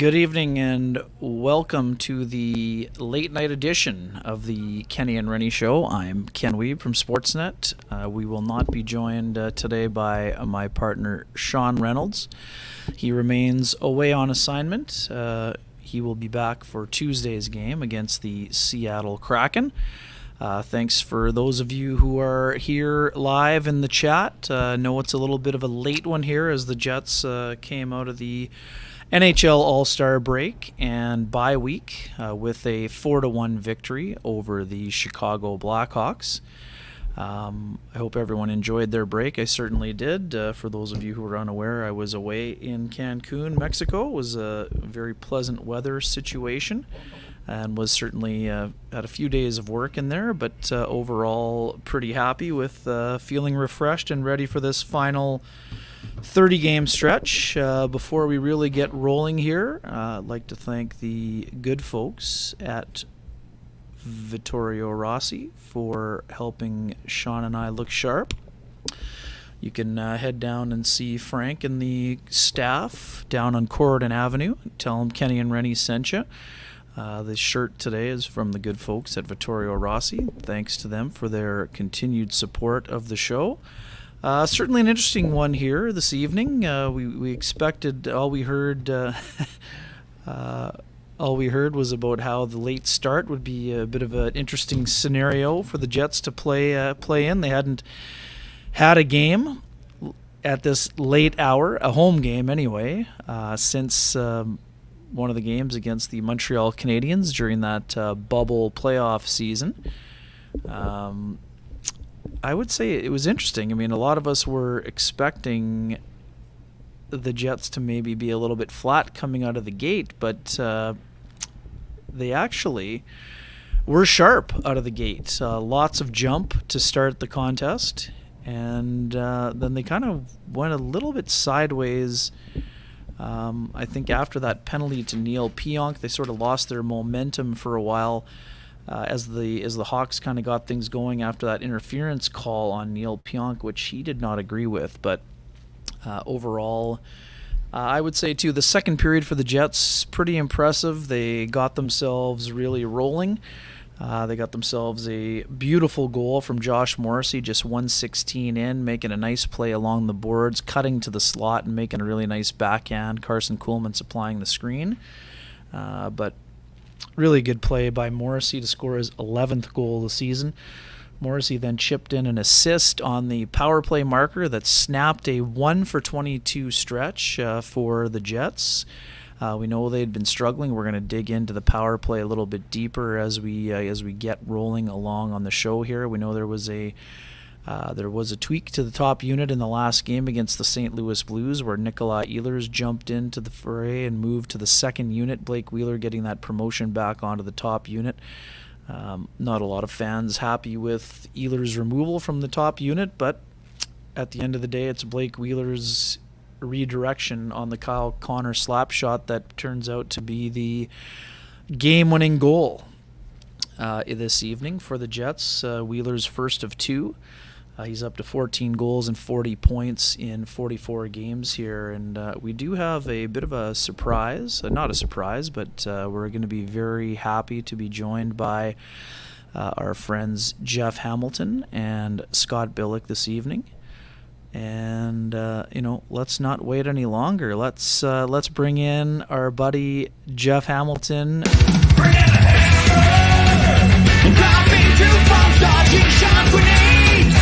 Good evening and welcome to the late night edition of the Kenny and Renny Show. I'm Ken Weeb from Sportsnet. We will not be joined today by my partner Sean Reynolds. He remains away on assignment. He will be back for Tuesday's game against the Seattle Kraken. Thanks for those of you who are here live in the chat. Know it's a little bit of a late one here as the Jets came out of the NHL All-Star break and bye week with a 4-1 victory over the Chicago Blackhawks. I hope everyone enjoyed their break. I certainly did. For those of you who are unaware, I was away in Cancun, Mexico. It was a very pleasant weather situation and was certainly had a few days of work in there, but overall pretty happy with feeling refreshed and ready for this final 30-game stretch. Before we really get rolling here, I'd like to thank the good folks at Vittorio Rossi for helping Sean and I look sharp. You can head down and see Frank and the staff down on Corridon Avenue. Tell them Kenny and Renny sent you. The shirt today is from the good folks at Vittorio Rossi. Thanks to them for their continued support of the show. Certainly an interesting one here this evening. We expected, all we heard was about how the late start would be a bit of an interesting scenario for the Jets to play in. They hadn't had a game at this late hour, a home game anyway, since one of the games against the Montreal Canadiens during that bubble playoff season. I would say it was interesting. I mean, a lot of us were expecting the Jets to maybe be a little bit flat coming out of the gate, but they actually were sharp out of the gate. Lots of jump to start the contest, and then they kind of went a little bit sideways. I think after that penalty to Neil Pionk, they sort of lost their momentum for a while. As the Hawks kind of got things going after that interference call on Neil Pionk, which he did not agree with. But overall, I would say, too, the second period for the Jets, pretty impressive. They got themselves really rolling. They got themselves a beautiful goal from Josh Morrissey, just 1:16 in, making a nice play along the boards, cutting to the slot and making a really nice backhand. Carson Kuhlman supplying the screen. But really good play by Morrissey to score his 11th goal of the season. Morrissey then chipped in an assist on the power play marker that snapped a 1-for-22 stretch for the Jets. We know they'd been struggling. We're going to dig into the power play a little bit deeper as we get rolling along on the show here. We know there was a tweak to the top unit in the last game against the St. Louis Blues where Nikolai Ehlers jumped into the fray and moved to the second unit. Blake Wheeler getting that promotion back onto the top unit. Not a lot of fans happy with Ehlers' removal from the top unit, but at the end of the day, it's Blake Wheeler's redirection on the Kyle Connor slap shot that turns out to be the game-winning goal this evening for the Jets. Wheeler's first of two. He's up to 14 goals and 40 points in 44 games here. And we do have a bit of a surprise. Not a surprise, but we're going to be very happy to be joined by our friends Jeff Hamilton and Scott Billick this evening. And, let's not wait any longer. Let's bring in our buddy Jeff Hamilton. Bring in the hammer! Dropping two bombs, dodging shots, grenades!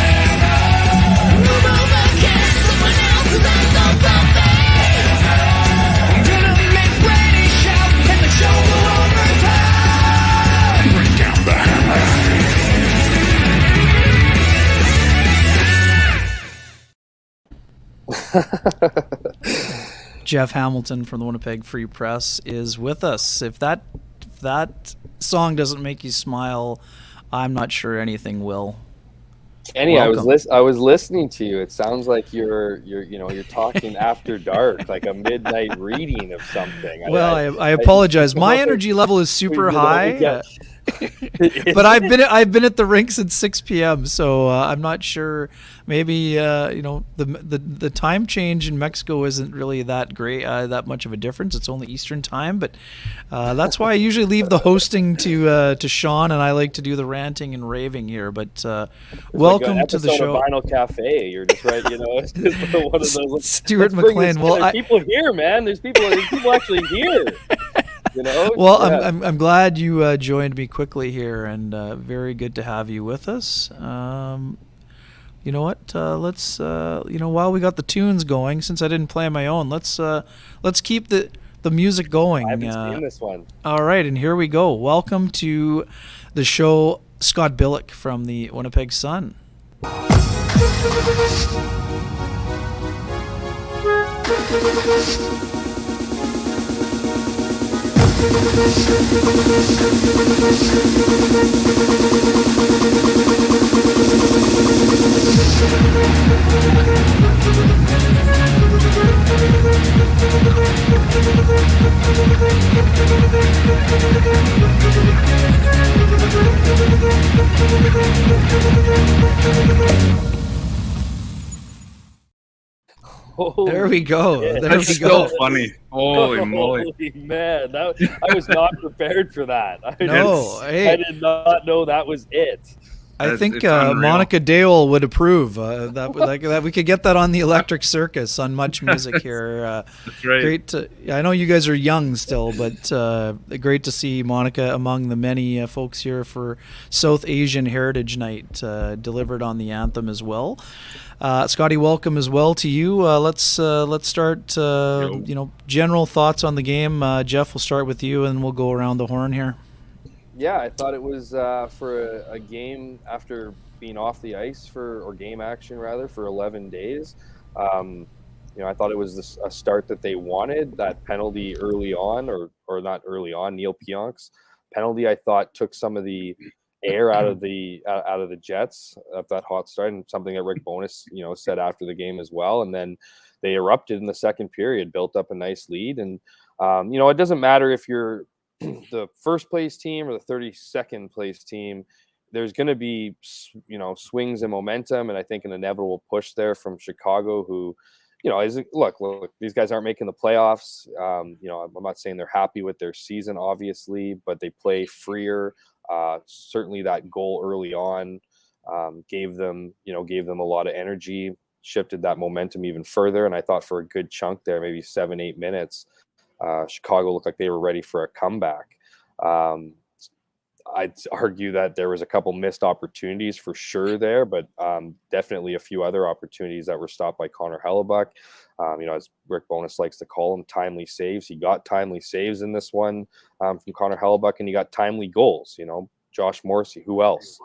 Move over, get someone else is on the buffet! Gonna make Renny shout, and the show will overtime! Bring down the hammer! Jeff Hamilton from the Winnipeg Free Press is with us. If that song doesn't make you smile, I'm not sure anything will. Kenny, Welcome. I was listening to you. It sounds like you're talking after dark, like a midnight reading of something. Well, I apologize. My energy level is super high. But I've been at the rink since 6 p.m. So I'm not sure. Maybe the time change in Mexico isn't really that great, that much of a difference. It's only Eastern time, but that's why I usually leave the hosting to Sean, and I like to do the ranting and raving here. But welcome to the show. Of Vinyl Cafe. You're just right. It's just one of those. Stuart McLean. Well, people here, man. There's people actually here. Well, yeah. I'm glad you joined me quickly here, and very good to have you with us. You know what? Let's while we got the tunes going, since I didn't play on my own, let's keep the music going. I haven't seen this one. All right, and here we go. Welcome to the show, Scott Billick from the Winnipeg Sun. There we go. Yeah, there we go. So funny. Holy moly. Man, I was not prepared for that. I did not know that was it. I think Monica Dale would approve that we could get that on the Electric Circus on Much Music here. That's right. Great. I know you guys are young still, but great to see Monica among the many folks here for South Asian Heritage Night, delivered on the anthem as well. Scotty, welcome as well to you. Let's start. General thoughts on the game. Jeff, we'll start with you, and we'll go around the horn here. Yeah, I thought it was for a game after being off the ice or game action rather, for 11 days. I thought it was a start that they wanted. That penalty early on, or not early on, Neil Pionk's penalty, I thought took some of the air out of the Jets of that hot start, and something that Rick Bowness said after the game as well. And then they erupted in the second period, built up a nice lead, and it doesn't matter if you're the first place team or the 32nd place team. There's going to be swings in momentum, and I think an inevitable push there from Chicago, who look, these guys aren't making the playoffs. I'm not saying they're happy with their season, obviously, but they play freer. Certainly that goal early on gave them a lot of energy, shifted that momentum even further. And I thought for a good chunk there, maybe 7-8 minutes, Chicago looked like they were ready for a comeback. I'd argue that there was a couple missed opportunities for sure there, but definitely a few other opportunities that were stopped by Connor Hellebuck. As Rick Bowness likes to call them, timely saves. He got timely saves in this one from Connor Hellebuck, and he got timely goals. Josh Morrissey, who else?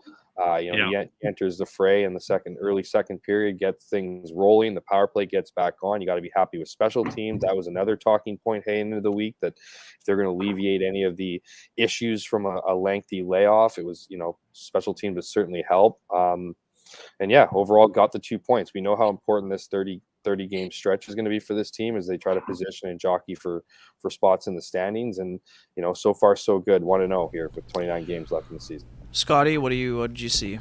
He enters the fray in the early second period, gets things rolling. The power play gets back on. You got to be happy with special teams. That was another talking point heading into the week, that if they're going to alleviate any of the issues from a lengthy layoff, it was, special teams would certainly help. Overall got the 2 points. We know how important this 30 game stretch is going to be for this team as they try to position and jockey for spots in the standings. And, so far so good. 1-0 here with 29 games left in the season. Scotty, what did you see?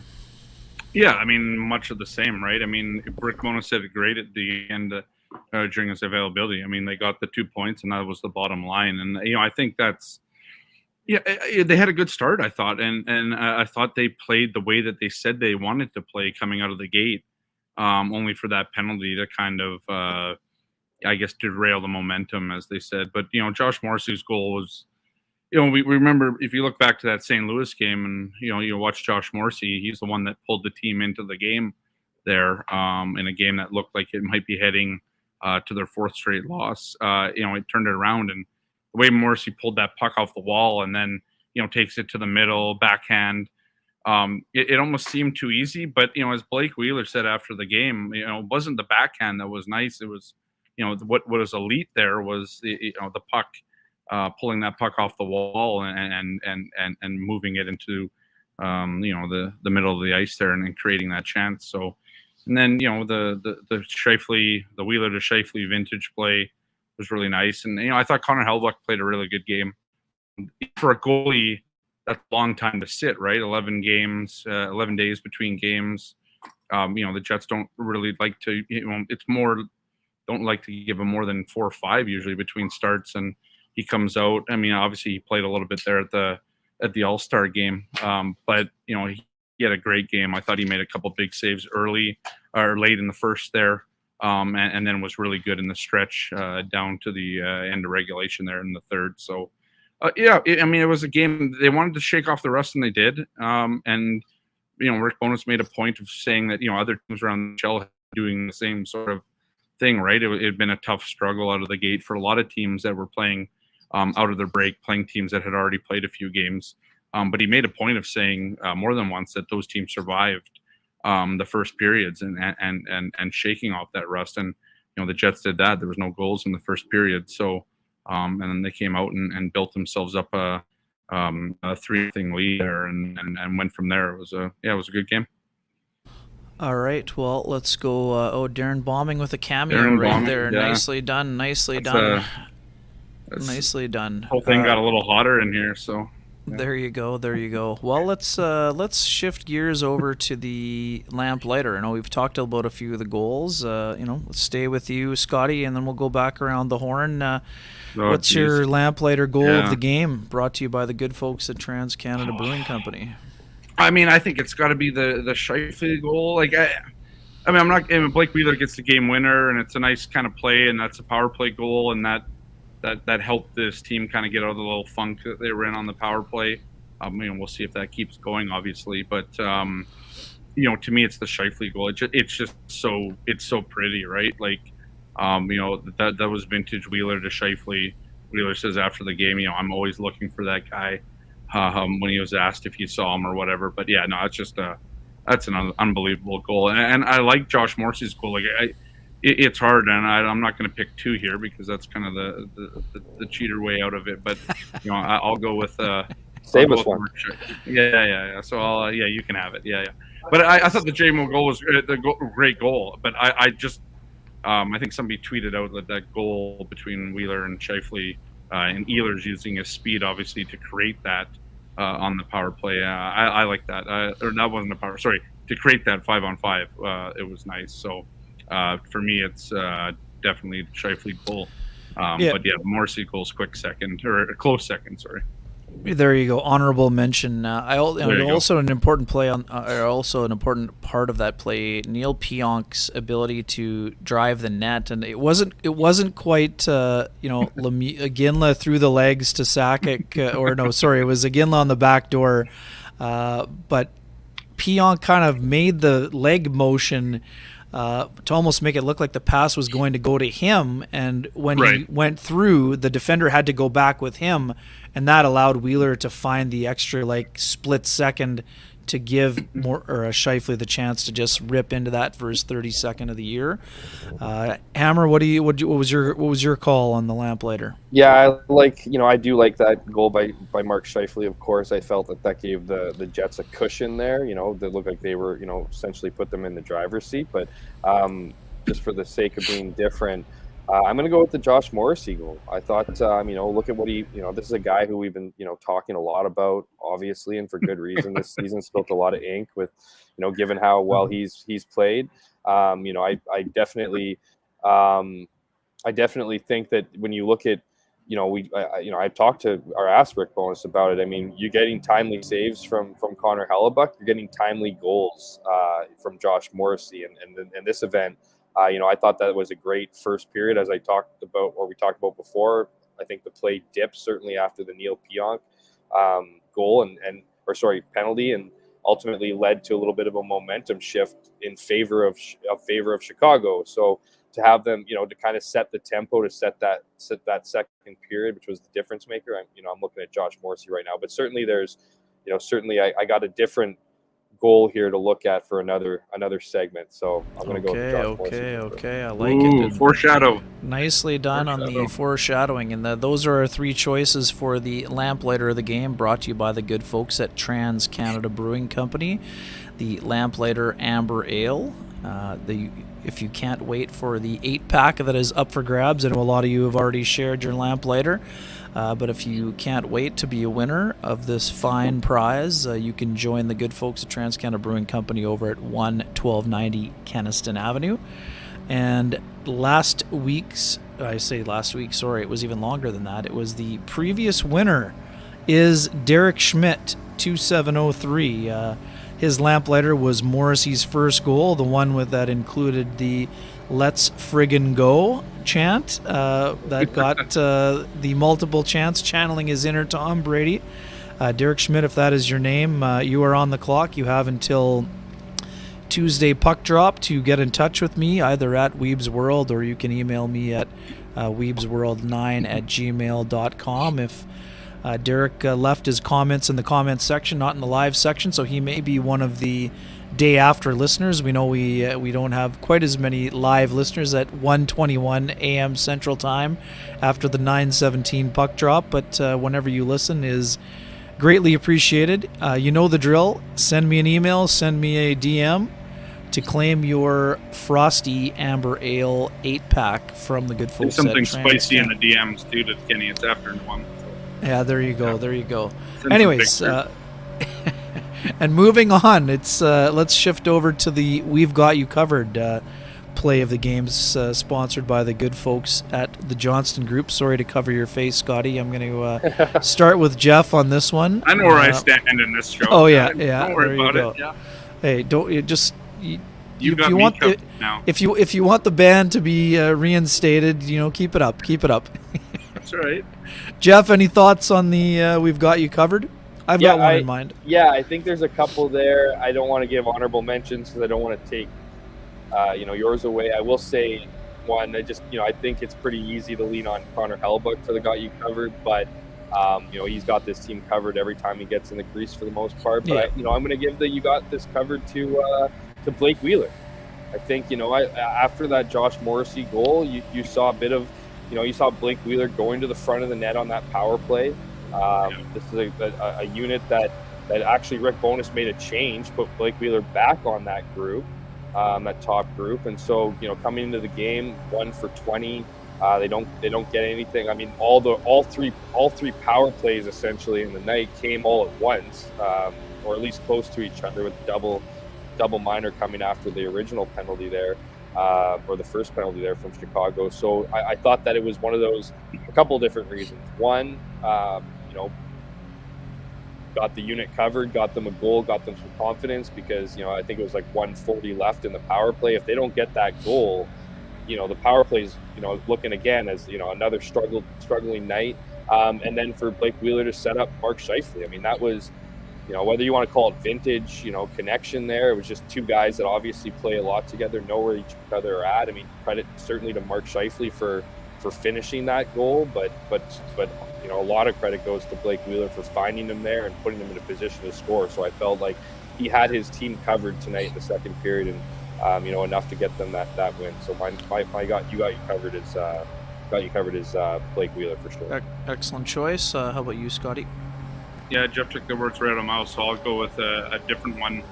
Yeah, I mean, much of the same, right? I mean, Rick Bowness said it great at the end during his availability. I mean, they got the 2 points, and that was the bottom line. And I think that's they had a good start, I thought, and I thought they played the way that they said they wanted to play coming out of the gate. Only for that penalty to kind of, I guess, derail the momentum, as they said. But Josh Morrissey's goal was. We remember, if you look back to that St. Louis game and, you watch Josh Morrissey, he's the one that pulled the team into the game there in a game that looked like it might be heading to their fourth straight loss. It turned it around, and the way Morrissey pulled that puck off the wall and then, takes it to the middle, backhand, it almost seemed too easy. But, as Blake Wheeler said after the game, it wasn't the backhand that was nice. It was, what was elite there was, the puck. Pulling that puck off the wall and moving it into the middle of the ice there and creating that chance. So, and then the Scheifele, the Wheeler to Scheifele vintage play was really nice. And I thought Connor Hellebuyck played a really good game for a goalie. That's a long time to sit, right? 11 games, 11 days between games. The Jets don't really like to, don't like to give him more than 4 or 5 usually between starts. And he comes out. I mean, obviously he played a little bit there at the All-Star game. But he had a great game. I thought he made a couple big saves early or late in the first there. And then was really good in the stretch down to the end of regulation there in the third. So, it was a game they wanted to shake off the rust, and they did. And Rick Bowness made a point of saying that other teams around the NHL doing the same sort of thing, right? It had been a tough struggle out of the gate for a lot of teams that were playing out of their break, playing teams that had already played a few games. But he made a point of saying more than once that those teams survived the first periods and shaking off that rust. And the Jets did that. There was no goals in the first period, so and then they came out and built themselves up a 3-0 lead there and went from there. It was a good game. All right, well, let's go. Darren Bombing with a cameo Darren right Bombing, there. yeah. Nicely done. Nicely done. Nicely done. The whole thing got a little hotter in here, so. Yeah. There you go. There you go. Well, let's shift gears over to the Lamplighter. I know we've talked about a few of the goals. Let's stay with you, Scotty, and then we'll go back around the horn. What's your Lamplighter goal of the game? Brought to you by the good folks at Trans Canada Brewing Company. I mean, I think it's got to be the Scheifele goal. I'm not. Blake Wheeler gets the game winner, and it's a nice kind of play, and that's a power play goal, and that helped this team kind of get out of the little funk that they were in on the power play. We'll see if that keeps going, obviously. But to me, it's the Scheifele goal. It's just so pretty, right? That was vintage Wheeler to Scheifele. Wheeler says after the game, I'm always looking for that guy. When he was asked if he saw him or whatever, but yeah, no, it's just that's an unbelievable goal, and I like Josh Morrissey's goal. It's hard, and I'm not going to pick 2 here because that's kind of the cheater way out of it. But I'll go with save us one. Yeah. So you can have it. Yeah. But I thought the JMO goal was a great goal, but I just I think somebody tweeted out that goal between Wheeler and Scheifele, and Ehlers using his speed obviously to create that on the power play. I like that. Or that wasn't a power. Sorry, to create that 5-on-5. It was nice. So. For me, it's definitely Scheifele goal. But yeah, Morrissey goal's quick second or a close second. Sorry. There you go. Honorable mention. Also an important play also an important part of that play. Neil Pionk's ability to drive the net, and it wasn't quite Iginla through the legs to Sakic, it was Iginla on the back door, but Pionk kind of made the leg motion. To almost make it look like the pass was going to go to him, and when he went through, the defender had to go back with him, and that allowed Wheeler to find the extra split second to give Scheifele the chance to just rip into that for his 32nd of the year. Hammer, what was your call on the Lamplighter? Yeah, I do like that goal by Mark Scheifele. Of course, I felt that gave the Jets a cushion there. That looked like they were essentially put them in the driver's seat. But just for the sake of being different, I'm going to go with the Josh Morrissey goal. I thought, look at what he, this is a guy who we've been, talking a lot about, obviously, and for good reason. This season spilt a lot of ink with, given how well he's played. I definitely think that when you look at, I've talked to our asked Rick Bowness about it. I mean, you're getting timely saves from Connor Hellebuyck. You're getting timely goals from Josh Morrissey, and this event. I thought that was a great first period, as we talked about before. I think the play dipped certainly after the Neil Pionk goal penalty, and ultimately led to a little bit of a momentum shift in favor of Chicago. So to have them, to kind of set the tempo, to set that second period, which was the difference maker. I'm looking at Josh Morrissey right now, but certainly there's, I got a different goal here to look at for another segment. So I'm going to go with Josh Morrissey. Okay. I like Ooh, it. foreshadow. Nicely done on the foreshadowing. And those are our 3 choices for the Lamplighter of the game, brought to you by the good folks at Trans Canada Brewing Company. The Lamplighter Amber Ale. If you can't wait for the 8-pack that is up for grabs, I know a lot of you have already shared your Lamplighter. But if you can't wait to be a winner of this fine prize, you can join the good folks at Trans-Canada Brewing Company over at 1290 Kenniston Avenue. And it was even longer than that. It was the previous winner is Derek Schmidt, 2703. His Lamplighter was Morrissey's first goal, the one that included the "Let's friggin' go" chant that got the multiple chants channeling his inner Tom Brady. Derek Schmidt, if that is your name, you are on the clock. You have until Tuesday puck drop to get in touch with me, either at Weeb's World, or you can email me at weebsworld9@gmail.com. If Derek left his comments in the comments section, not in the live section, so he may be one of the day after listeners. We know we don't have quite as many live listeners at 1:21 a.m. Central Time after the 9:17 puck drop, but whenever you listen is greatly appreciated. You know the drill. Send me an email, send me a DM to claim your Frosty Amber Ale 8-pack from the good folks at something Trans spicy in Canada. the DMs too to Kenny. It's afternoon one. Yeah, there you go. Send Anyways, some and moving on, let's shift over to the "We've Got You Covered" play of the games, sponsored by the good folks at the Johnston Group. Sorry to cover your face, Scotty. I'm going to start with Jeff on this one. I know where I stand in this show. Oh yeah. Don't worry there you about go. it. Yeah. Hey, don't you just. You got me covered now. If you want the band to be reinstated, keep it up. That's right. Jeff, any thoughts on the "We've Got You Covered"? I've got one in mind. Yeah, I think there's a couple there. I don't want to give honorable mentions because I don't want to take, yours away. I will say one. I think it's pretty easy to lean on Connor Hellebuyck for the "Got You Covered," but he's got this team covered every time he gets in the crease for the most part. But I'm going to give the "You Got This Covered" to Blake Wheeler. I think after that Josh Morrissey goal, you saw a bit of, you saw Blake Wheeler going to the front of the net on that power play. This is a unit that actually Rick Bowness made a change, put Blake Wheeler back on that group, that top group, and so coming into the game 1 for 20, they don't get anything. I mean, all three power plays essentially in the night came all at once, or at least close to each other, with double minor coming after the original penalty there. Or the first penalty there from Chicago. So I thought that it was one of those, a couple of different reasons. One, got the unit covered, got them a goal, got them some confidence, because I think it was like 1:40 left in the power play. If they don't get that goal, the power play's looking again as another struggling night. And then for Blake Wheeler to set up Mark Scheifele, I mean, that was, whether you want to call it vintage, connection there. It was just two guys that obviously play a lot together, know where each other are at. I mean, credit certainly to Mark Scheifele for finishing that goal, but a lot of credit goes to Blake Wheeler for finding them there and putting them in a position to score. So I felt like he had his team covered tonight in the second period, and enough to get them that win. So my got you covered is Blake Wheeler for sure. Excellent choice. How about you, Scotty? Yeah, Jeff took the words right out of my mouth, so I'll go with a different one.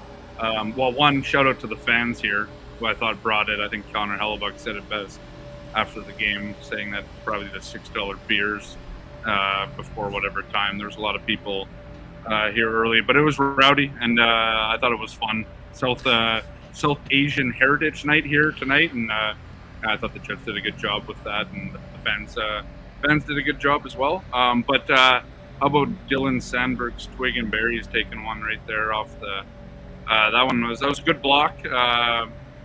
One, shout out to the fans here, who I thought brought it. I think Connor Hellebuyck said it best after the game, saying that it's probably the $6 beers before whatever time. There was a lot of people here early, but it was rowdy, and I thought it was fun. South Asian Heritage Night here tonight, and I thought the Jets did a good job with that, and the fans did a good job as well. But how about Dylan Sandberg's Twig and Berries taking one right there off the? That was a good block.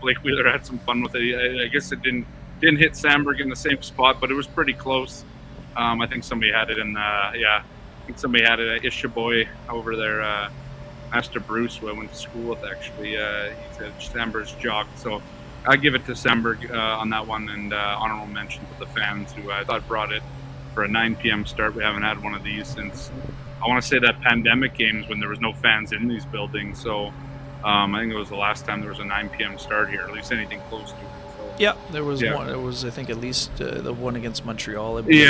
Blake Wheeler had some fun with it. I guess it didn't hit Sandberg in the same spot, but it was pretty close. I think somebody had it somebody had it. Ishaboy over there, Master Bruce, who I went to school with, actually. He said Sandberg's jogged, so I give it to Sandberg on that one, and honorable mention to the fans who I thought brought it for a 9 p.m. start. We haven't had one of these since, I want to say, that pandemic games when there was no fans in these buildings. So I think it was the last time there was a 9 p.m. start here, at least anything close to it. So, Yeah, there was Yeah. one. It was, I think, at least the one against Montreal. I believe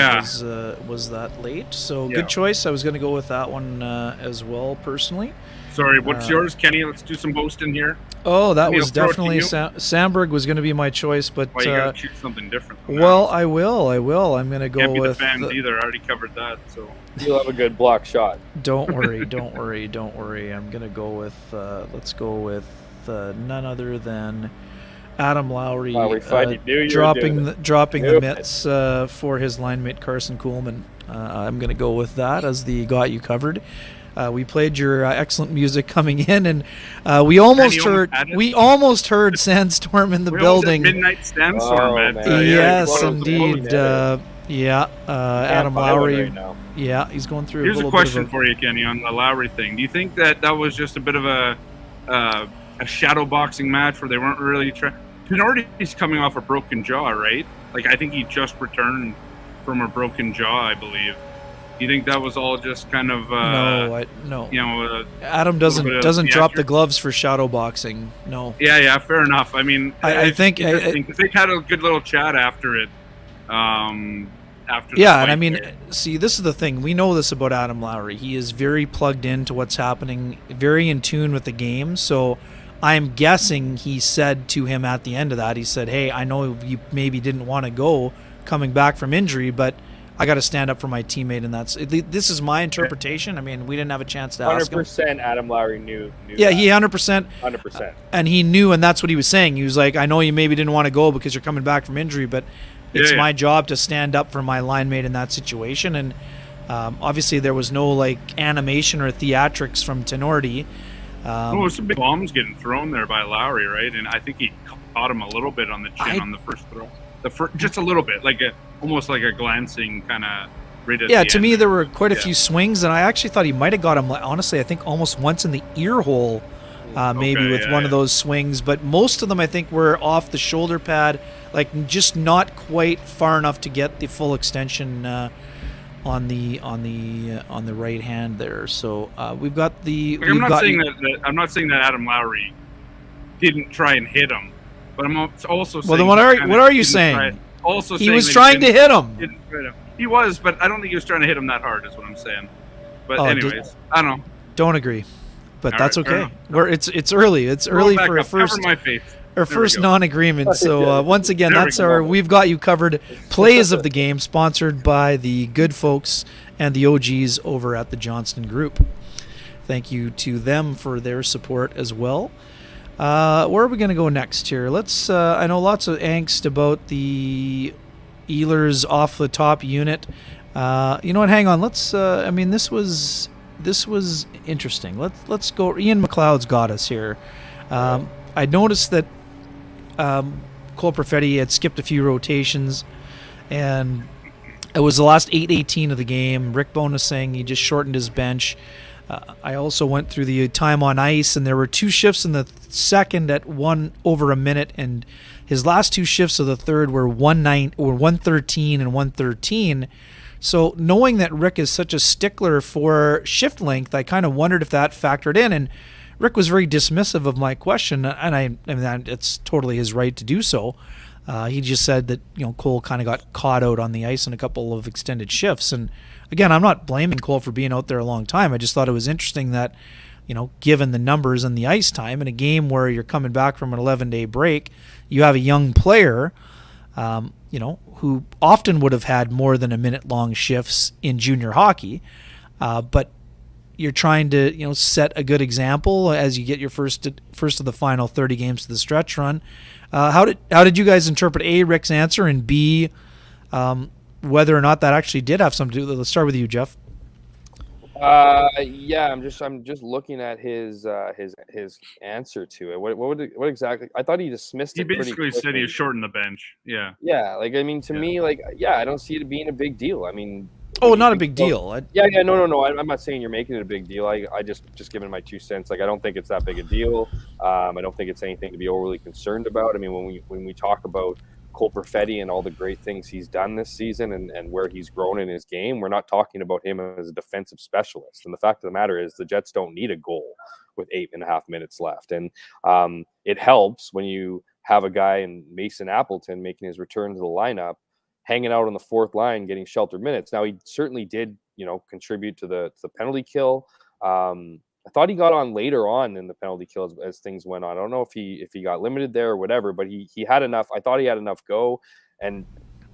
was that late. So Yeah. good choice. I was going to go with that one as well, personally. Sorry, what's yours, Kenny? Let's do some boasting here. Oh, that Maybe was I'll throw it to definitely you. Sandberg was going to be my choice, but Why you gotta choose something different? than that? well, I will. I'm going to go Can't be the with. fans either. I already covered that. So You'll have a good block shot. Don't worry, don't worry, don't worry. I'm going to go with. Let's go with none other than Adam Lowry, Lowry fight. Knew you were dropping doing the, dropping the Nope. mitts for his line mate Carson Kuhlman. I'm going to go with that as the got you covered. We played your excellent music coming in, and we almost almost had it. heard Sandstorm in the We almost had building. Midnight Sandstorm, Oh, man. man. Yes, close, indeed. close. Adam Can't buy one Lowry. right now. Yeah, he's going through Here's a a little question bit of for you, Kenny, on the Lowry thing. Do you think that was just a bit of a shadow boxing match where they weren't really trying? Tenorti's coming off a broken jaw, right? Like, I think he just returned from a broken jaw, I believe. Do you think that was all just kind of no. you know? Adam bit of doesn't drop the theatrics? gloves for shadow boxing. No. Yeah, fair enough. I mean, I think- interesting, 'cause they had a good little chat after it. After the Yeah, fight and I mean, there. see, this is the thing. We know this about Adam Lowry. He is very plugged into what's happening, very in tune with the game. So I'm guessing he said to him at the end of that, he said, hey, I know you maybe didn't want to go coming back from injury, but I got to stand up for my teammate. And this is my interpretation. I mean, we didn't have a chance to ask him. 100% Adam Lowry knew Yeah, that. he 100%. 100%. And he knew, and that's what he was saying. He was like, I know you maybe didn't want to go because you're coming back from injury, but it's Yeah. my job to stand up for my line mate in that situation. And obviously there was no like animation or theatrics from Tenorti. Well, some big bombs getting thrown there by Lowry, right? And I think he caught him a little bit on the chin on the first throw. Just a little bit, almost like a glancing kind of. Right at Yeah, the to end me there. there were quite a few swings, and I actually thought he might have got him. Honestly, I think almost once in the ear hole, maybe Okay, with yeah, one of yeah. those swings. But most of them, I think, were off the shoulder pad, like just not quite far enough to get the full extension on the right hand there. So we've got the. Like, I'm not saying that Adam Lowry didn't try and hit him, but I'm also saying. Well, then what are you saying? He was trying to hit him. Didn't try to- He was, but I don't think he was trying to hit him that hard. Is what I'm saying. But Oh, anyways, I don't know. Don't agree, but All that's right, fair okay. enough. It's early. It's early Roll back for a up, cover first. my face. Our There we first go. non-agreement. So once again, There we that's go. our we've got you covered plays of the game, sponsored by the good folks and the OGs over at the Johnston Group. Thank you to them for their support as well. Where are we going to go next here? Let's. I know lots of angst about the Ehlers off the top unit. You know what? Hang on. Let's. I mean, this was interesting. Let's go. Ian McLeod's got us here. I noticed that Cole Perfetti had skipped a few rotations, and it was the last 8:18 of the game. Rick Bowness saying he just shortened his bench. I also went through the time on ice, and there were two shifts in the second at over a minute, and his last two shifts of the third were 1:13 and 1:13. So knowing that Rick is such a stickler for shift length, I kind of wondered if that factored in, and Rick was very dismissive of my question, and I mean it's totally his right to do so. He just said that Cole kind of got caught out on the ice in a couple of extended shifts, and again, I'm not blaming Cole for being out there a long time. I just thought it was interesting that given the numbers and the ice time in a game where you're coming back from an 11-day break, you have a young player, who often would have had more than a minute-long shifts in junior hockey, but you're trying to set a good example as you get your first of the final 30 games to the stretch run. How did you guys interpret A, Rick's answer, and B, whether or not that actually did have something to do? Let's start with you, Jeff. Yeah, I'm just looking at his answer to it. What exactly? I thought he dismissed He it. pretty basically said quickly. he shortened the bench. Yeah. Yeah, like I mean, to me, like I don't see it being a big deal. I mean, Oh, when you not a think big about- deal. No. I'm not saying you're making it a big deal. I just giving my 2 cents. Like I don't think it's that big a deal. I don't think it's anything to be overly concerned about. I mean, when we talk about Cole Perfetti and all the great things he's done this season and where he's grown in his game. We're not talking about him as a defensive specialist. And the fact of the matter is the Jets don't need a goal with 8.5 minutes left. And it helps when you have a guy in Mason Appleton making his return to the lineup, hanging out on the fourth line, getting sheltered minutes. Now, he certainly did, contribute to the penalty kill. I thought he got on later on in the penalty kills as things went on. I don't know if he got limited there or whatever, but he had enough. I thought he had enough go. And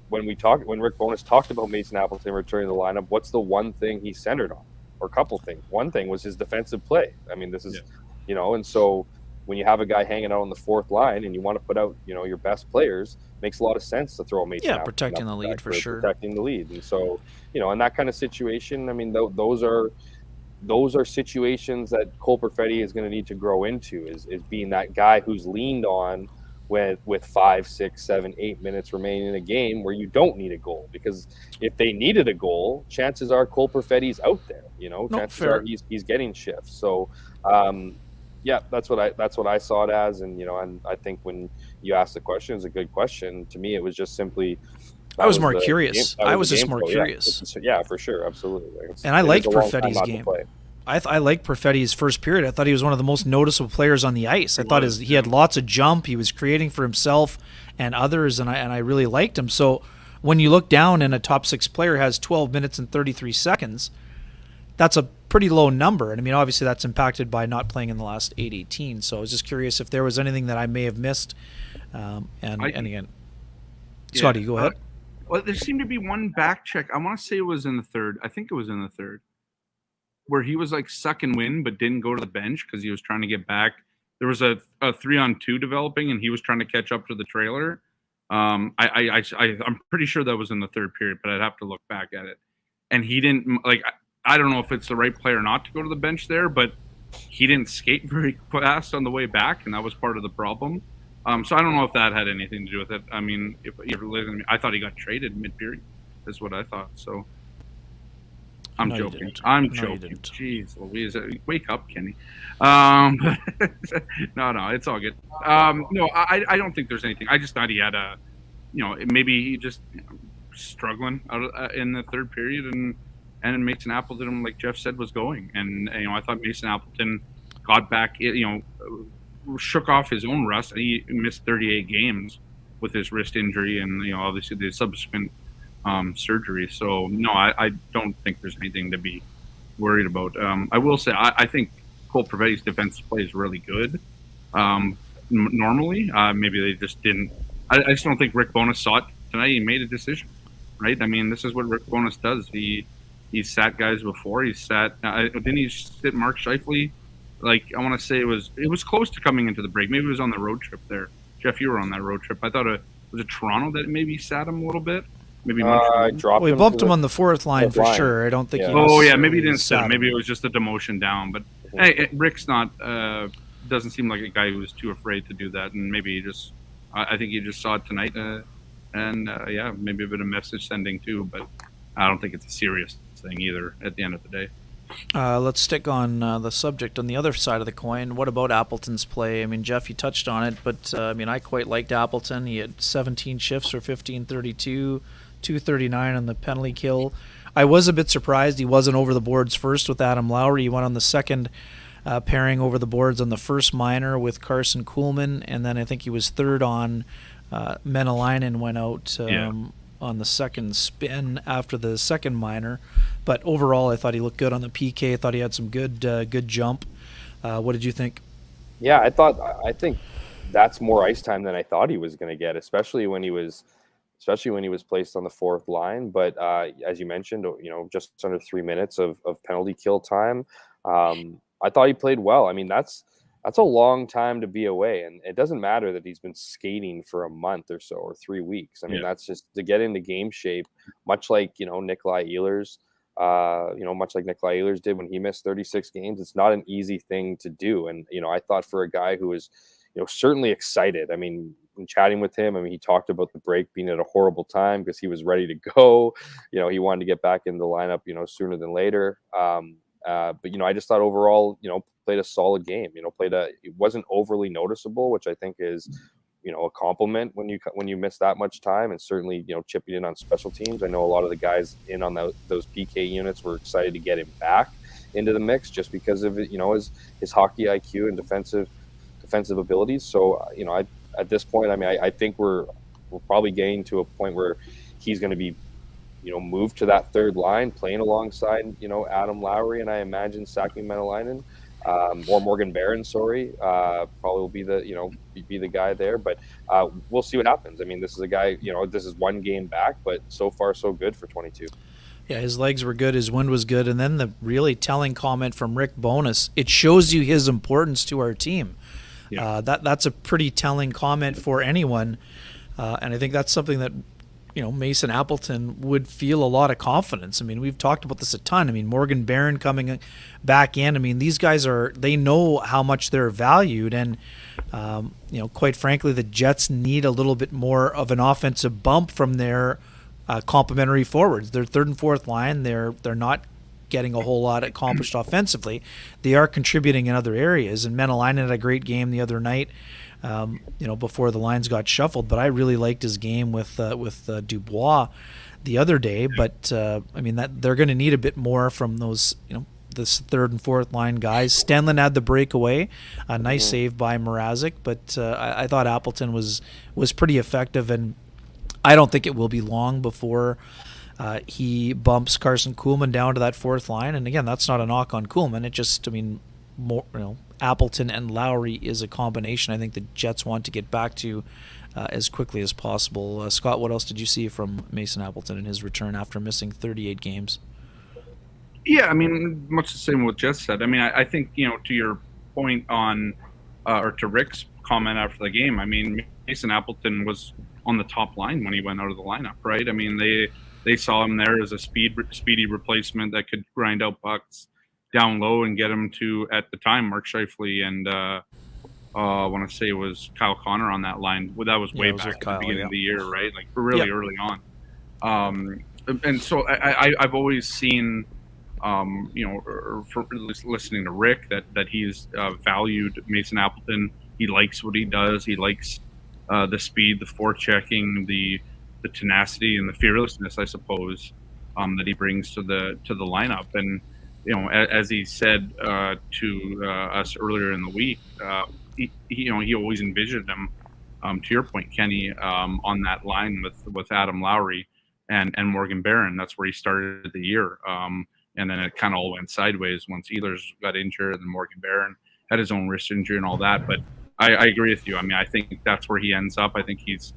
when Rick Bowness talked about Mason Appleton returning to the lineup, what's the one thing he centered on? Or a couple things. One thing was his defensive play. I mean, this is, and so when you have a guy hanging out on the fourth line and you want to put out, your best players, makes a lot of sense to throw Mason Appleton protecting the lead for sure. Protecting the lead. And so, in that kind of situation, I mean, those are situations that Cole Perfetti is going to need to grow into, is being that guy who's leaned on with 5, 6, 7, 8 minutes remaining in a game where you don't need a goal. Because if they needed a goal, chances are Cole Perfetti's out there. Chances are he's getting shifts. So, that's what I saw it as. And and I think when you asked the question, it's a good question. To me, it was just simply. I was more curious. I was just more curious. Yeah, for sure, absolutely. And I liked Perfetti's game. I liked Perfetti's first period. I thought he was one of the most noticeable players on the ice. I thought he had lots of jump. He was creating for himself and others, and I really liked him. So when you look down and a top 6 player has 12 minutes and 33 seconds, that's a pretty low number. And I mean, obviously that's impacted by not playing in the last 8-18. So I was just curious if there was anything that I may have missed. And again, Scotty, go ahead. Well, there seemed to be one back check. I want to say it was in the third. I think it was in the third, where he was like suck and win, but didn't go to the bench because he was trying to get back. There was a 3-on-2 developing, and he was trying to catch up to the trailer. I'm pretty sure that was in the third period, but I'd have to look back at it. And he didn't I don't know if it's the right player not to go to the bench there, but he didn't skate very fast on the way back, and that was part of the problem. So I don't know if that had anything to do with it. I mean, if you're listening, I thought he got traded mid-period, is what I thought. So I'm joking. I'm joking. Jeez Louise, wake up, Kenny. No, it's all good. No, I don't think there's anything. I just thought he had maybe he just struggling out in the third period, and Mason Appleton, like Jeff said, was going, and I thought Mason Appleton got back, shook off his own rust. He missed 38 games with his wrist injury and obviously the subsequent surgery. So no, I don't think there's anything to be worried about. I will say I think Cole Perfetti's defensive play is really good. Normally, maybe they just didn't. I just don't think Rick Bowness saw it tonight. He made a decision, right? I mean, this is what Rick Bowness does. He's sat guys before. Didn't he sit Mark Scheifele? Like, I want to say it was close to coming into the break. Maybe it was on the road trip there. Jeff, you were on that road trip. I thought was it Toronto that maybe sat him a little bit? Maybe we bumped him on the fourth line for sure. I don't think. Yeah. Maybe he didn't sit him. Maybe it was just a demotion down. But hey, Rick's not. Doesn't seem like a guy who was too afraid to do that. And maybe I think he just saw it tonight. Maybe a bit of message sending too. But I don't think it's a serious thing either. At the end of the day. Let's stick on the subject on the other side of the coin. What about Appleton's play? I mean, Jeff, you touched on it, but I quite liked Appleton. He had 17 shifts for 15:32, 2:39 on the penalty kill. I was a bit surprised he wasn't over the boards first with Adam Lowry. He went on the second pairing over the boards on the first minor with Carson Kuhlman, and then I think he was third on Menelainen went out on the second spin after the second minor. But overall, I thought he looked good on the PK. I thought he had some good jump. What did you think? Yeah, I think that's more ice time than I thought he was going to get, especially when he was placed on the fourth line. But as you mentioned, just under 3 minutes of penalty kill time. I thought he played well. I mean, that's a long time to be away, and it doesn't matter that he's been skating for a month or so or 3 weeks. I mean, that's just to get into game shape, much like Nikolai Ehlers. Much like Nikolai Ehlers did when he missed 36 games. It's not an easy thing to do. And, I thought for a guy who was, certainly excited. I mean, in chatting with him, he talked about the break being at a horrible time because he was ready to go. He wanted to get back in the lineup, sooner than later. But I just thought overall, played a solid game. It wasn't overly noticeable, which I think is a compliment when you miss that much time, and certainly chipping in on special teams. I know a lot of the guys in on those PK units were excited to get him back into the mix just because of his hockey IQ and defensive abilities. So at this point, I think we're probably getting to a point where he's going to be moved to that third line, playing alongside Adam Lowry, and I imagine Saki Menelainen. Or Morgan Barron, probably will be the guy there, but we'll see what happens. I mean, this is a guy, this is one game back, but so far so good for 22. Yeah, his legs were good, his wind was good, and then the really telling comment from Rick Bowness, it shows you his importance to our team. Yeah. That's a pretty telling comment for anyone, and I think that's something that Mason Appleton would feel a lot of confidence. I mean, we've talked about this a ton. I mean, Morgan Barron coming back in. I mean, these guys they know how much they're valued, and quite frankly, the Jets need a little bit more of an offensive bump from their complementary forwards. Their third and fourth line, they're not getting a whole lot accomplished offensively. They are contributing in other areas, and Menelainen had a great game the other night. Before the lines got shuffled, but I really liked his game with Dubois the other day. But I mean, that they're going to need a bit more from those, this third and fourth line guys. Stenlund had the breakaway, a nice save by Mrazek, but I thought Appleton was pretty effective, and I don't think it will be long before he bumps Carson Kuhlman down to that fourth line. And again, that's not a knock on Kuhlman. It just, I mean, more, Appleton and Lowry is a combination I think the Jets want to get back to as quickly as possible. Scott, what else did you see from Mason Appleton in his return after missing 38 games? Yeah, I mean, much the same what Jess said. I mean, I think, to your point on, or to Rick's comment after the game, I mean, Mason Appleton was on the top line when he went out of the lineup, right? I mean, they saw him there as a speedy replacement that could grind out pucks down low and get him to, at the time, Mark Scheifele and I want to say it was Kyle Connor on that line. Well, that was way back at the beginning of the year, right? Like really early on. And so I've always seen, for listening to Rick, that he's valued Mason Appleton. He likes what he does. He likes the speed, the forechecking, the tenacity, and the fearlessness, I suppose, that he brings to the lineup. And as he said to us earlier in the week, he always envisioned him, to your point, Kenny, on that line with Adam Lowry and Morgan Barron. That's where he started the year. And then it kind of all went sideways once Ehlers got injured, and then Morgan Barron had his own wrist injury and all that. But I agree with you. I mean, I think that's where he ends up. I think he's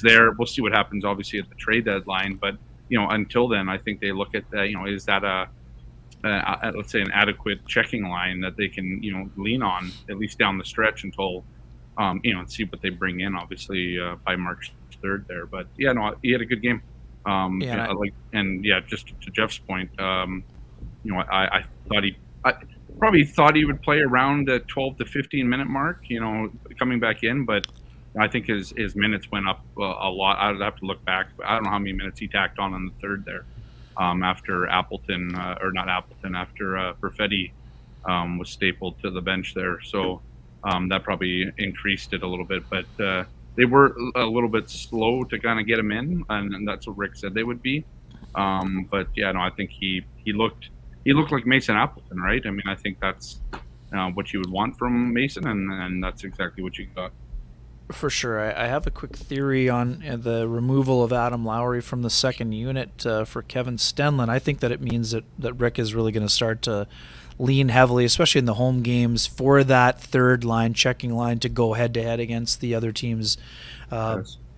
there. We'll see what happens, obviously, at the trade deadline. But until then, I think they look at is that let's say an adequate checking line that they can lean on at least down the stretch until and see what they bring in, obviously by March 3rd there. But he had a good game. Just to Jeff's point, I thought I probably thought he would play around the 12 to 15 minute mark, coming back in, but I think his minutes went up a lot. I'd have to look back, but I don't know how many minutes he tacked on the third there. After Appleton, after Perfetti was stapled to the bench there. So that probably increased it a little bit. But they were a little bit slow to kind of get him in, and that's what Rick said they would be. I think he looked like Mason Appleton, right? I mean, I think that's what you would want from Mason, and that's exactly what you got. For sure. I have a quick theory on the removal of Adam Lowry from the second unit for Kevin Stenlund. I think that it means that Rick is really going to start to lean heavily, especially in the home games, for that third line, checking line, to go head-to-head against the other team's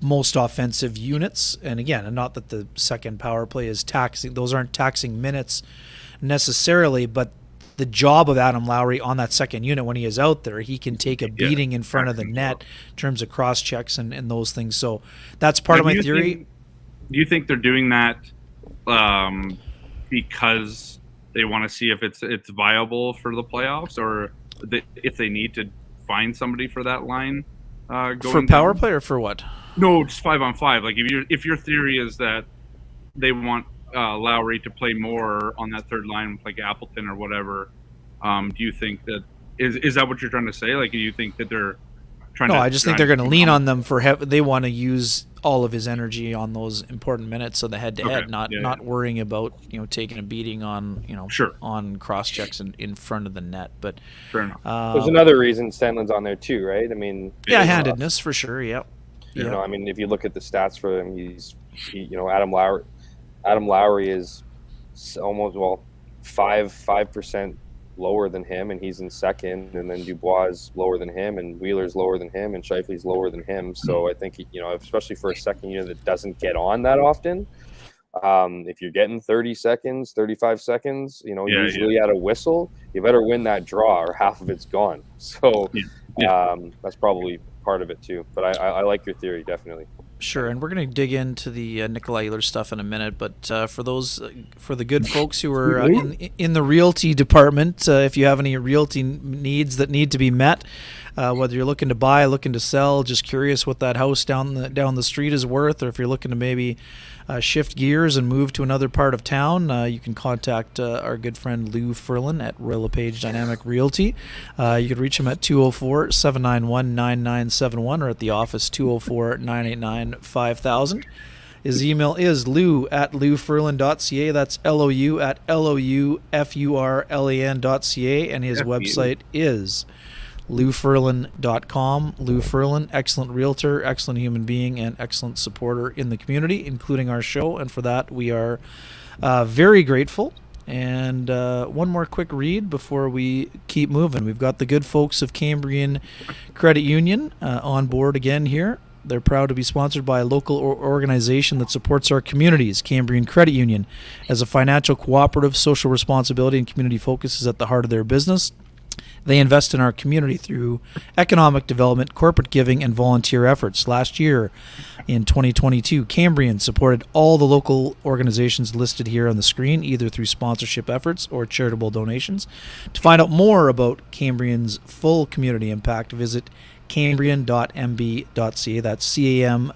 most offensive units. And again, not that the second power play is taxing. Those aren't taxing minutes necessarily, but the job of Adam Lowry on that second unit, when he is out there, he can take a beating in front of the net in terms of cross checks and those things. So that's part of my theory. Do you think they're doing that because they want to see if it's viable for the playoffs, or if they need to find somebody for that line going for power play, or for what? No, just 5-on-5. Like if your theory is that they want Lowry to play more on that third line with like Appleton or whatever, do you think that is that what you're trying to say? Like, do you think that they're trying No, to. I just think they're going to lean on them for they want to use all of his energy on those important minutes of the head-to-head, not worrying about taking a beating on on cross checks in front of the net. But Fair enough. There's another reason Stenlund's on there too, right? I mean, handedness for sure. Yep. You know, I mean, if you look at the stats for him, Adam Lowry is almost 5% lower than him, and he's in second, and then Dubois is lower than him, and Wheeler's lower than him, and Scheifele's lower than him. So I think especially for a second unit that doesn't get on that often, if you're getting 30 seconds, 35 seconds, usually at a whistle, you better win that draw or half of it's gone. So that's probably part of it too. But I like your theory, definitely. Sure, and we're going to dig into the Nikolai Ehlers stuff in a minute, but for the good folks who are in the realty department, if you have any realty needs that need to be met, whether you're looking to buy, looking to sell, just curious what that house down the street is worth, or if you're looking to maybe shift gears and move to another part of town, you can contact our good friend Lou Ferlin at Royal LePage Dynamic Realty. You can reach him at 204-791-9971 or at the office 204-989-5000. His email is lou@louferlin.ca. That's LOU@LOUFURLAN.ca, and his website is LouFerlin.com. Lou Ferlin, excellent realtor, excellent human being, and excellent supporter in the community, including our show, and for that we are very grateful. And one more quick read before we keep moving. We've got the good folks of Cambrian Credit Union on board again here. They're proud to be sponsored by a local organization that supports our communities. Cambrian Credit Union, as a financial cooperative, social responsibility and community focus is at the heart of their business. They invest in our community through economic development, corporate giving, and volunteer efforts. Last year, in 2022, Cambrian supported all the local organizations listed here on the screen, either through sponsorship efforts or charitable donations. To find out more about Cambrian's full community impact, visit cambrian.mb.ca. That's cambrian.mb.ca.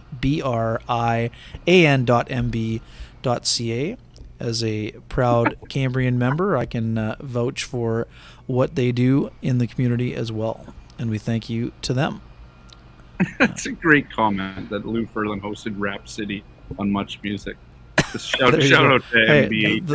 As a proud Cambrian member, I can vouch for what they do in the community as well, and we thank you to them. It's a great comment that Lou Ferlin hosted Rap City on Much Music. Shout out to NBA.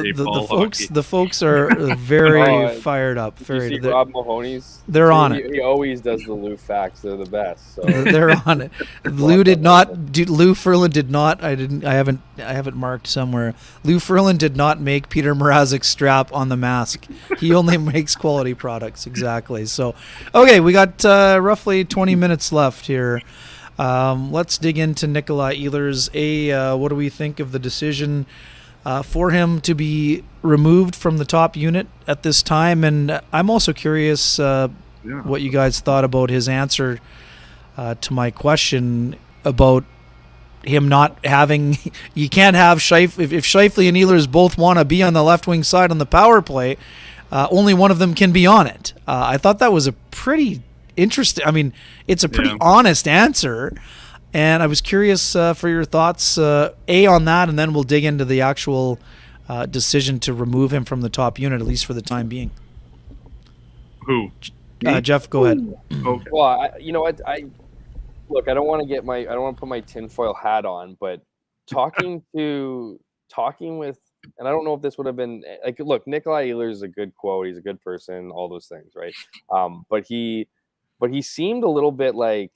The folks are very fired up. Did you see Rob Mahoney's? They're on it. He always does the Lou facts. They're the best. So. They're on it. Lou Ferlin did not. I haven't marked somewhere. Lou Ferlin did not make Peter Mrazek's strap on the mask. He only makes quality products. Exactly. So, okay, we got roughly 20 minutes left here. Let's dig into Nikolai Ehlers. What do we think of the decision for him to be removed from the top unit at this time? And I'm also curious what you guys thought about his answer to my question about him not having. You can't have Scheifele if Scheifele and Ehlers both want to be on the left wing side on the power play. Only one of them can be on it. I thought that was a pretty interesting. I mean, it's a pretty honest answer, and I was curious for your thoughts on that, and then we'll dig into the actual decision to remove him from the top unit, at least for the time being. Who? Jeff, go ahead. Okay. Well, I look. I don't want to put my tinfoil hat on, but talking with, and I don't know if this would have been like. Look, Nikolai Ehlers is a good quote. He's a good person. All those things, right? But he seemed a little bit like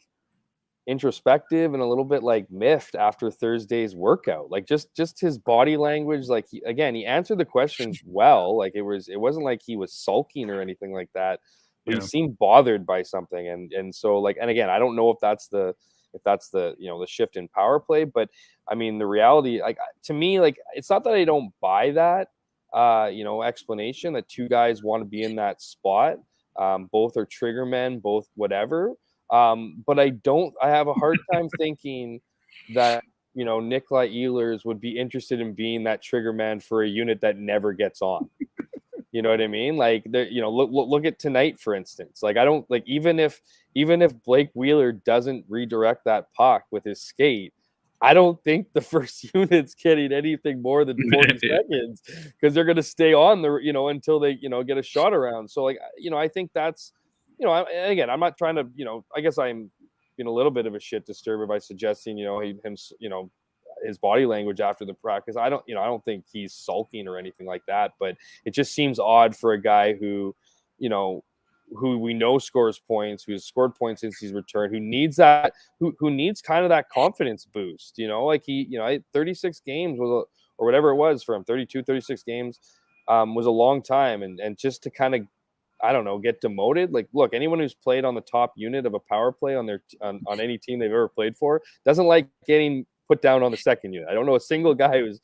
introspective and a little bit like miffed after Thursday's workout. Like just his body language. Like he answered the questions well. Like it wasn't like he was sulking or anything like that. But he seemed bothered by something. And so like, and again, I don't know if that's the the shift in power play. But I mean, the reality, like to me, like it's not that I don't buy that explanation that two guys want to be in that spot. Both are trigger men, both whatever. But I have a hard time thinking that, Nikolai Ehlers would be interested in being that trigger man for a unit that never gets on. You know what I mean? Like, look at tonight, for instance. Like, I don't like, even if Blake Wheeler doesn't redirect that puck with his skate, I don't think the first unit's getting anything more than 40 seconds because they're going to stay on until they, get a shot around. So like, I think that's, again, I'm not trying to, I guess I'm being a little bit of a shit disturber by suggesting, his body language after the practice. I don't think he's sulking or anything like that, but it just seems odd for a guy who we know scores points, who's scored points since he's returned, who needs kind of that confidence boost, like 36 games or whatever it was for him, 32, 36 games was a long time. And just to kind of, I don't know, get demoted. Like, look, anyone who's played on the top unit of a power play on any team they've ever played for doesn't like getting put down on the second unit. I don't know a single guy who's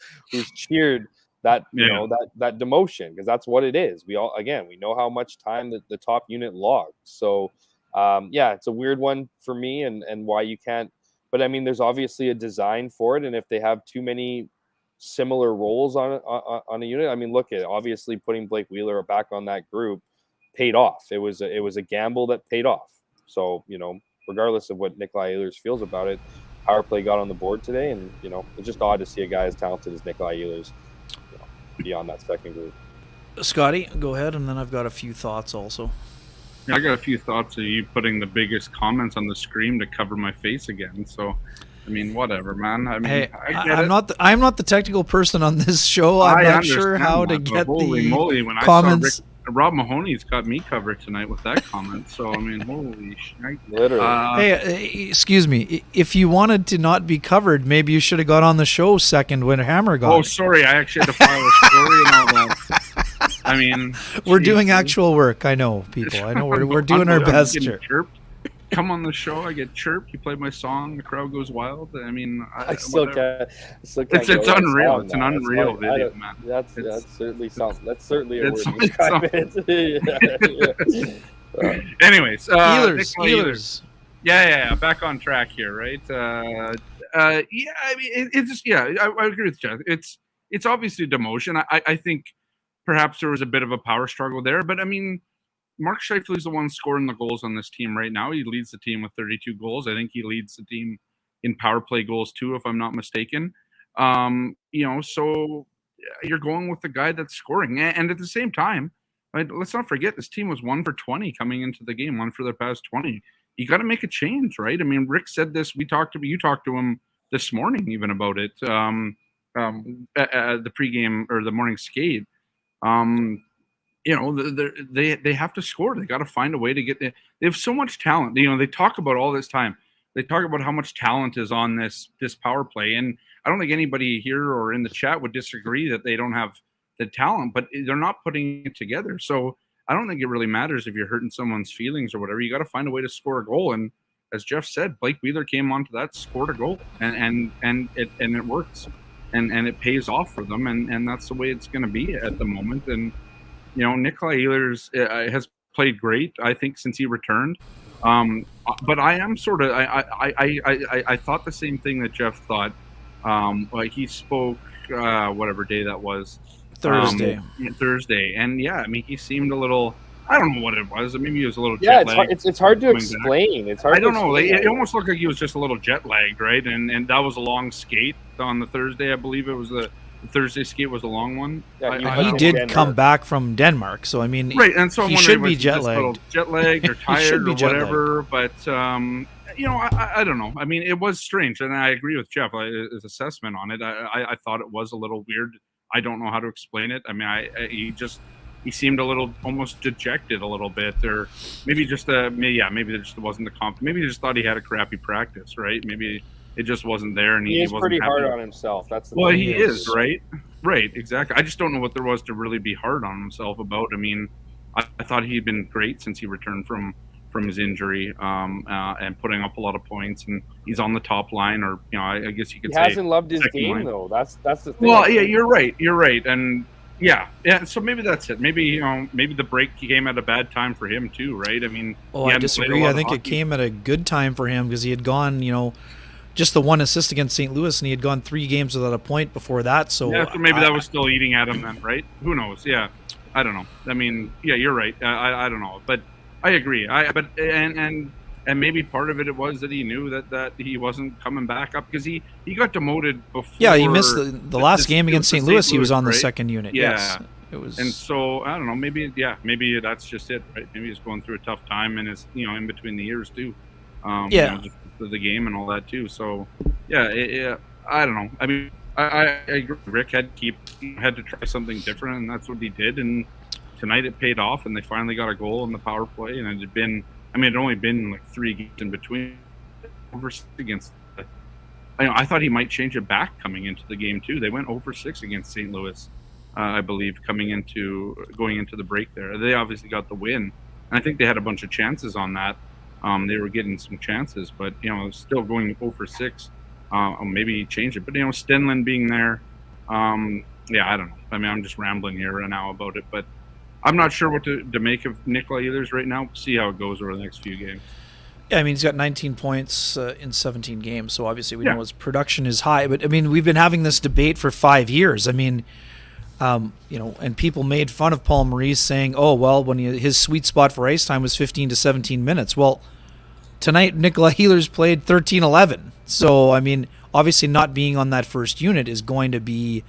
cheered that that demotion, because that's what it is. We know how much time the top unit logs. So it's a weird one for me, and why you can't. But I mean, there's obviously a design for it, and if they have too many similar roles on a unit, I mean, look at obviously putting Blake Wheeler back on that group paid off. It was a gamble that paid off. So regardless of what Nikolai Ehlers feels about it, power play got on the board today, and it's just odd to see a guy as talented as Nikolai Ehlers be on that second group. Scotty, go ahead, and then I've got a few thoughts also. Yeah, I got a few thoughts of you putting the biggest comments on the screen to cover my face again. So, I mean, whatever, man. I mean, hey, I'm not the technical person on this show. I'm not sure how to get holy moly, when comments. I saw Rob Mahoney's got me covered tonight with that comment. So, I mean, holy shit. Literally. Hey, excuse me. If you wanted to not be covered, maybe you should have got on the show second when Hammer got. Oh, sorry. I actually had to file a story and all that. I mean, we're doing actual work. I know, people. I know we're doing our best here. Come on the show, I get chirped. You play my song, the crowd goes wild. I mean, I still can't. It's unreal. It's an unreal video, man. That's certainly a word to describe it. Anyways, Anyways, Ehlers. Yeah. Back on track here, right? I mean, I agree with Jeff. It's obviously demotion. I think perhaps there was a bit of a power struggle there, but I mean, Mark Scheifele is the one scoring the goals on this team right now. He leads the team with 32 goals. I think he leads the team in power play goals too, if I'm not mistaken. So you're going with the guy that's scoring. And at the same time, right, let's not forget this team was 1 for 20 coming into the game, 1 for their past 20. You got to make a change, right? I mean, Rick said this. You talked to him this morning even about it, at the pregame or the morning skate. They have to score. They got to find a way to get there. They have so much talent. They talk about all this time. They talk about how much talent is on this power play. And I don't think anybody here or in the chat would disagree that they don't have the talent, but they're not putting it together. So I don't think it really matters if you're hurting someone's feelings or whatever. You got to find a way to score a goal. And as Jeff said, Blake Wheeler came onto that, scored a goal, and it works, and it pays off for them. And that's the way it's going to be at the moment. And Nikolai Ehlers has played great, I think, since he returned. But I am sort of I thought the same thing that Jeff thought. Like he spoke whatever day that was. Thursday. Thursday. And yeah, I mean, he seemed a little, I don't know what it was. Maybe he was a little jet lagged. It's hard to explain. It's hard. I don't know. It almost looked like he was just a little jet lagged, right? And that was a long skate on the Thursday. I believe it was the Thursday skate was a long one. Yeah, he did come back from Denmark, so I mean, right. And so he should be jet lagged or tired or whatever. But I don't know. I mean, it was strange, and I agree with Jeff. His assessment on it, I thought it was a little weird. I don't know how to explain it. I mean, he seemed a little almost dejected a little bit, or maybe just maybe there just wasn't the confidence. Maybe he just thought he had a crappy practice, right? Maybe it just wasn't there, and he wasn't pretty hard happy. on himself. That's the well, thing he is right, exactly. I just don't know what there was to really be hard on himself about. I mean, I thought he'd been great since he returned from his injury, and putting up a lot of points, and he's on the top line, or I guess you could say he hasn't loved his game line. though. That's the thing. Well, yeah, you're right, and yeah. So maybe that's it. Maybe maybe the break came at a bad time for him too, right? I mean, I disagree. I think it came at a good time for him because he had gone, just the one assist against St. Louis, and he had gone 3 games without a point before that. So yeah, so maybe that was still eating at him then, right? Who knows? Yeah, I don't know. I mean, yeah, you're right. I don't know, but I agree. And maybe part of it was that he knew that he wasn't coming back up because he got demoted before. Yeah, he missed the last game against St. Louis. He was on the second unit. Yeah. Yes, it was. And so I don't know. Maybe that's just it, right? Maybe he's going through a tough time and is in between the years too. Yeah. just the game and all that too. So yeah, I don't know. I mean, I agree. Rick had to try something different, and that's what he did. And tonight it paid off, and they finally got a goal in the power play. And it had been, I mean, it had only been like 3 games in between over 6 against. I thought he might change it back coming into the game too. They went over 6 against St. Louis, I believe, going into the break there. They obviously got the win, and I think they had a bunch of chances on that. They were getting some chances, but still going over 6. Maybe change it, but Stenlund being there, I don't know. I mean, I'm just rambling here right now about it, but I'm not sure what to make of Nikolai Ehlers right now. See how it goes over the next few games. Yeah, I mean, he's got 19 points in 17 games, so obviously we know his production is high. But, I mean, we've been having this debate for 5 years. I mean, and people made fun of Paul Maurice saying, oh, well, when his sweet spot for ice time was 15 to 17 minutes. Well, tonight Nikolai Ehlers played 13-11. So, I mean, obviously not being on that first unit is going to be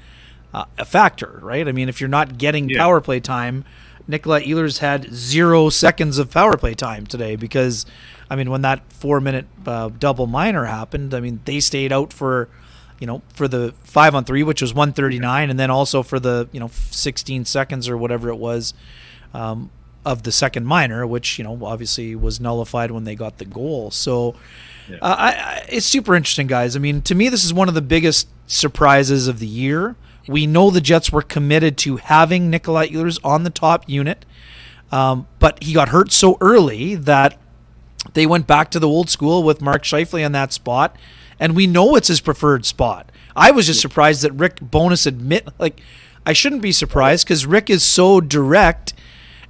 a factor, right? I mean, if you're not getting power play time, Nikolai Ehlers had 0 seconds of power play time today because, I mean, when that 4-minute double minor happened, I mean, they stayed out for the 5-on-3, which was 1:39, and then also for the 16 seconds or whatever it was of the second minor, which obviously was nullified when they got the goal. So it's super interesting, guys. I mean, to me, this is one of the biggest surprises of the year. We know the Jets were committed to having Nikolai Ehlers on the top unit, but he got hurt so early that they went back to the old school with Mark Scheifele on that spot, and we know it's his preferred spot. I was just surprised that Rick Bowness I shouldn't be surprised because Rick is so direct,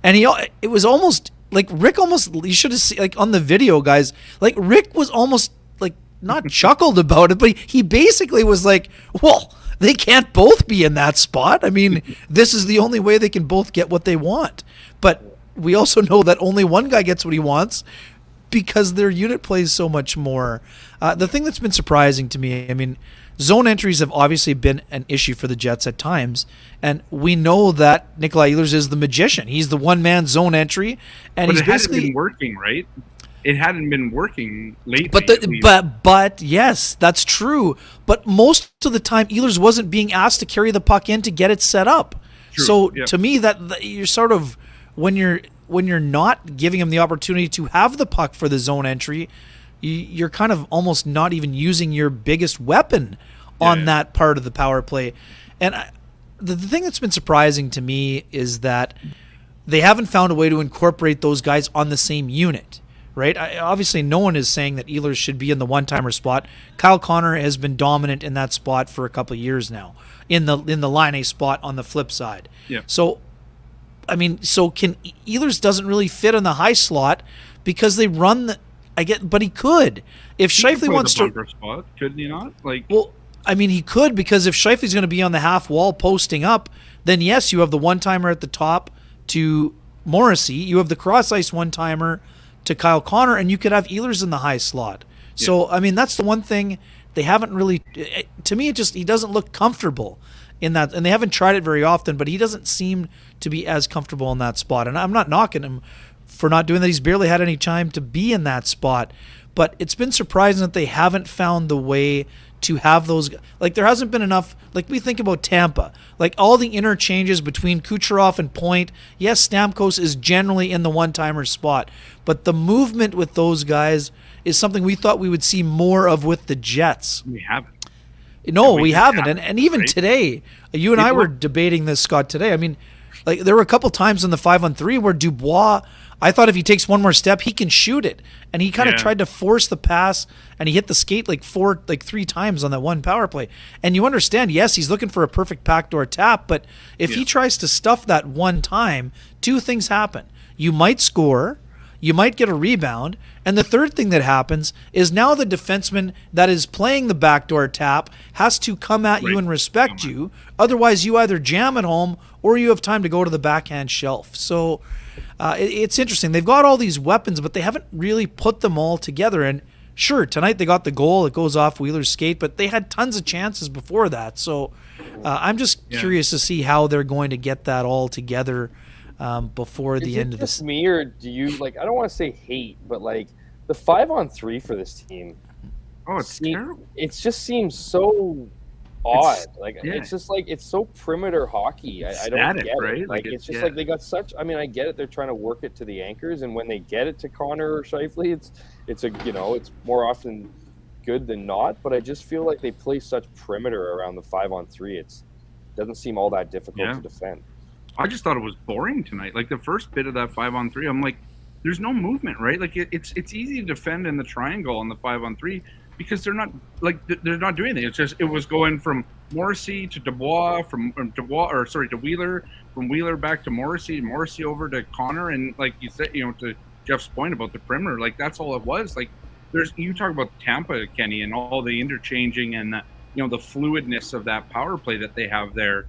and it was almost like Rick you should have seen on the video, guys. Like Rick was almost not chuckled about it, but he basically was like, well, they can't both be in that spot. I mean, this is the only way they can both get what they want. But we also know that only one guy gets what he wants because their unit plays so much more. The thing that's been surprising to me, I mean, zone entries have obviously been an issue for the Jets at times, and we know that Nikolai Ehlers is the magician. He's the one-man zone entry, and he's basically hadn't been working, right? It hadn't been working lately. But yes, that's true. But most of the time, Ehlers wasn't being asked to carry the puck in to get it set up. True. So to me, that you're sort of when you're not giving him the opportunity to have the puck for the zone entry, you're kind of almost not even using your biggest weapon on that part of the power play. And the thing that's been surprising to me is that they haven't found a way to incorporate those guys on the same unit. Right? Obviously, no one is saying that Ehlers should be in the one-timer spot. Kyle Connor has been dominant in that spot for a couple of years now, in the line A spot on the flip side. Yeah. So, I mean, Ehlers doesn't really fit in the high slot because they run but he could. If Scheifele wants to bunker spot, could he not? Well, I mean, he could because if Scheifele's going to be on the half wall posting up, then yes, you have the one-timer at the top to Morrissey. You have the cross-ice one-timer to Kyle Connor, and you could have Ehlers in the high slot. So, I mean, that's the one thing they haven't really, to me, he doesn't look comfortable in that, and they haven't tried it very often, but he doesn't seem to be as comfortable in that spot. And I'm not knocking him for not doing that. He's barely had any time to be in that spot, but it's been surprising that they haven't found the way to have those, there hasn't been enough, we think about Tampa, all the interchanges between Kucherov and Point. Yes, Stamkos is generally in the one-timer spot, but the movement with those guys is something we thought we would see more of with the Jets. We haven't. No, we haven't. And even today, you and I were debating this, Scott, today. I mean, there were a couple times in the 5-on-3 where Dubois, I thought if he takes one more step, he can shoot it. And he kind of tried to force the pass, and he hit the skate 3 times on that one power play. And you understand, yes, he's looking for a perfect backdoor tap, but if he tries to stuff that one time, 2 things happen. You might score, you might get a rebound, and the third thing that happens is now the defenseman that is playing the backdoor tap has to come at you and respect you. Otherwise, you either jam it home or you have time to go to the backhand shelf. So it's interesting. They've got all these weapons, but they haven't really put them all together. And sure, tonight they got the goal. It goes off Wheeler's skate, but they had tons of chances before that. So I'm just curious to see how they're going to get that all together before the end of this. Me, or do you I don't want to say hate, but the 5-on-3 for this team. Oh, it's terrible. It just seems so odd. It's just like it's so perimeter hockey. I don't Static, get it. right? Like it's just like they got such. I mean, I get it. They're trying to work it to the anchors, and when they get it to Connor or Scheifele, it's it's more often good than not. But I just feel like they play such perimeter around the 5-on-3. It doesn't seem all that difficult to defend. I just thought it was boring tonight. Like the first bit of that 5-on-3, I'm like, there's no movement, right? Like it's easy to defend in the triangle on the 5-on-3 because they're not doing anything. It's just it was going from Morrissey to Dubois, to Wheeler, from Wheeler back to Morrissey over to Connor, and like you said, to Jeff's point about the perimeter, like that's all it was. Like you talk about Tampa, Kenny, and all the interchanging and the fluidness of that power play that they have there.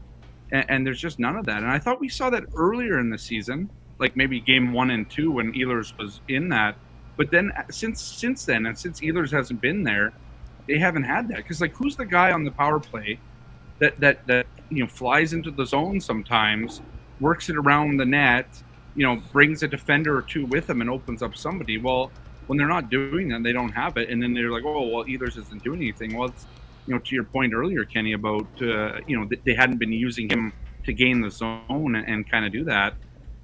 And there's just none of that. And I thought we saw that earlier in the season, like maybe game 1 and 2 when Ehlers was in that. But then since then, and since Ehlers hasn't been there, they haven't had that. Because like, who's the guy on the power play that flies into the zone sometimes, works it around the net, brings a defender or two with him and opens up somebody? Well, when they're not doing that, they don't have it. And then they're like, oh, well, Ehlers isn't doing anything. Well, it's, to your point earlier, Kenny, about they hadn't been using him to gain the zone and kind of do that.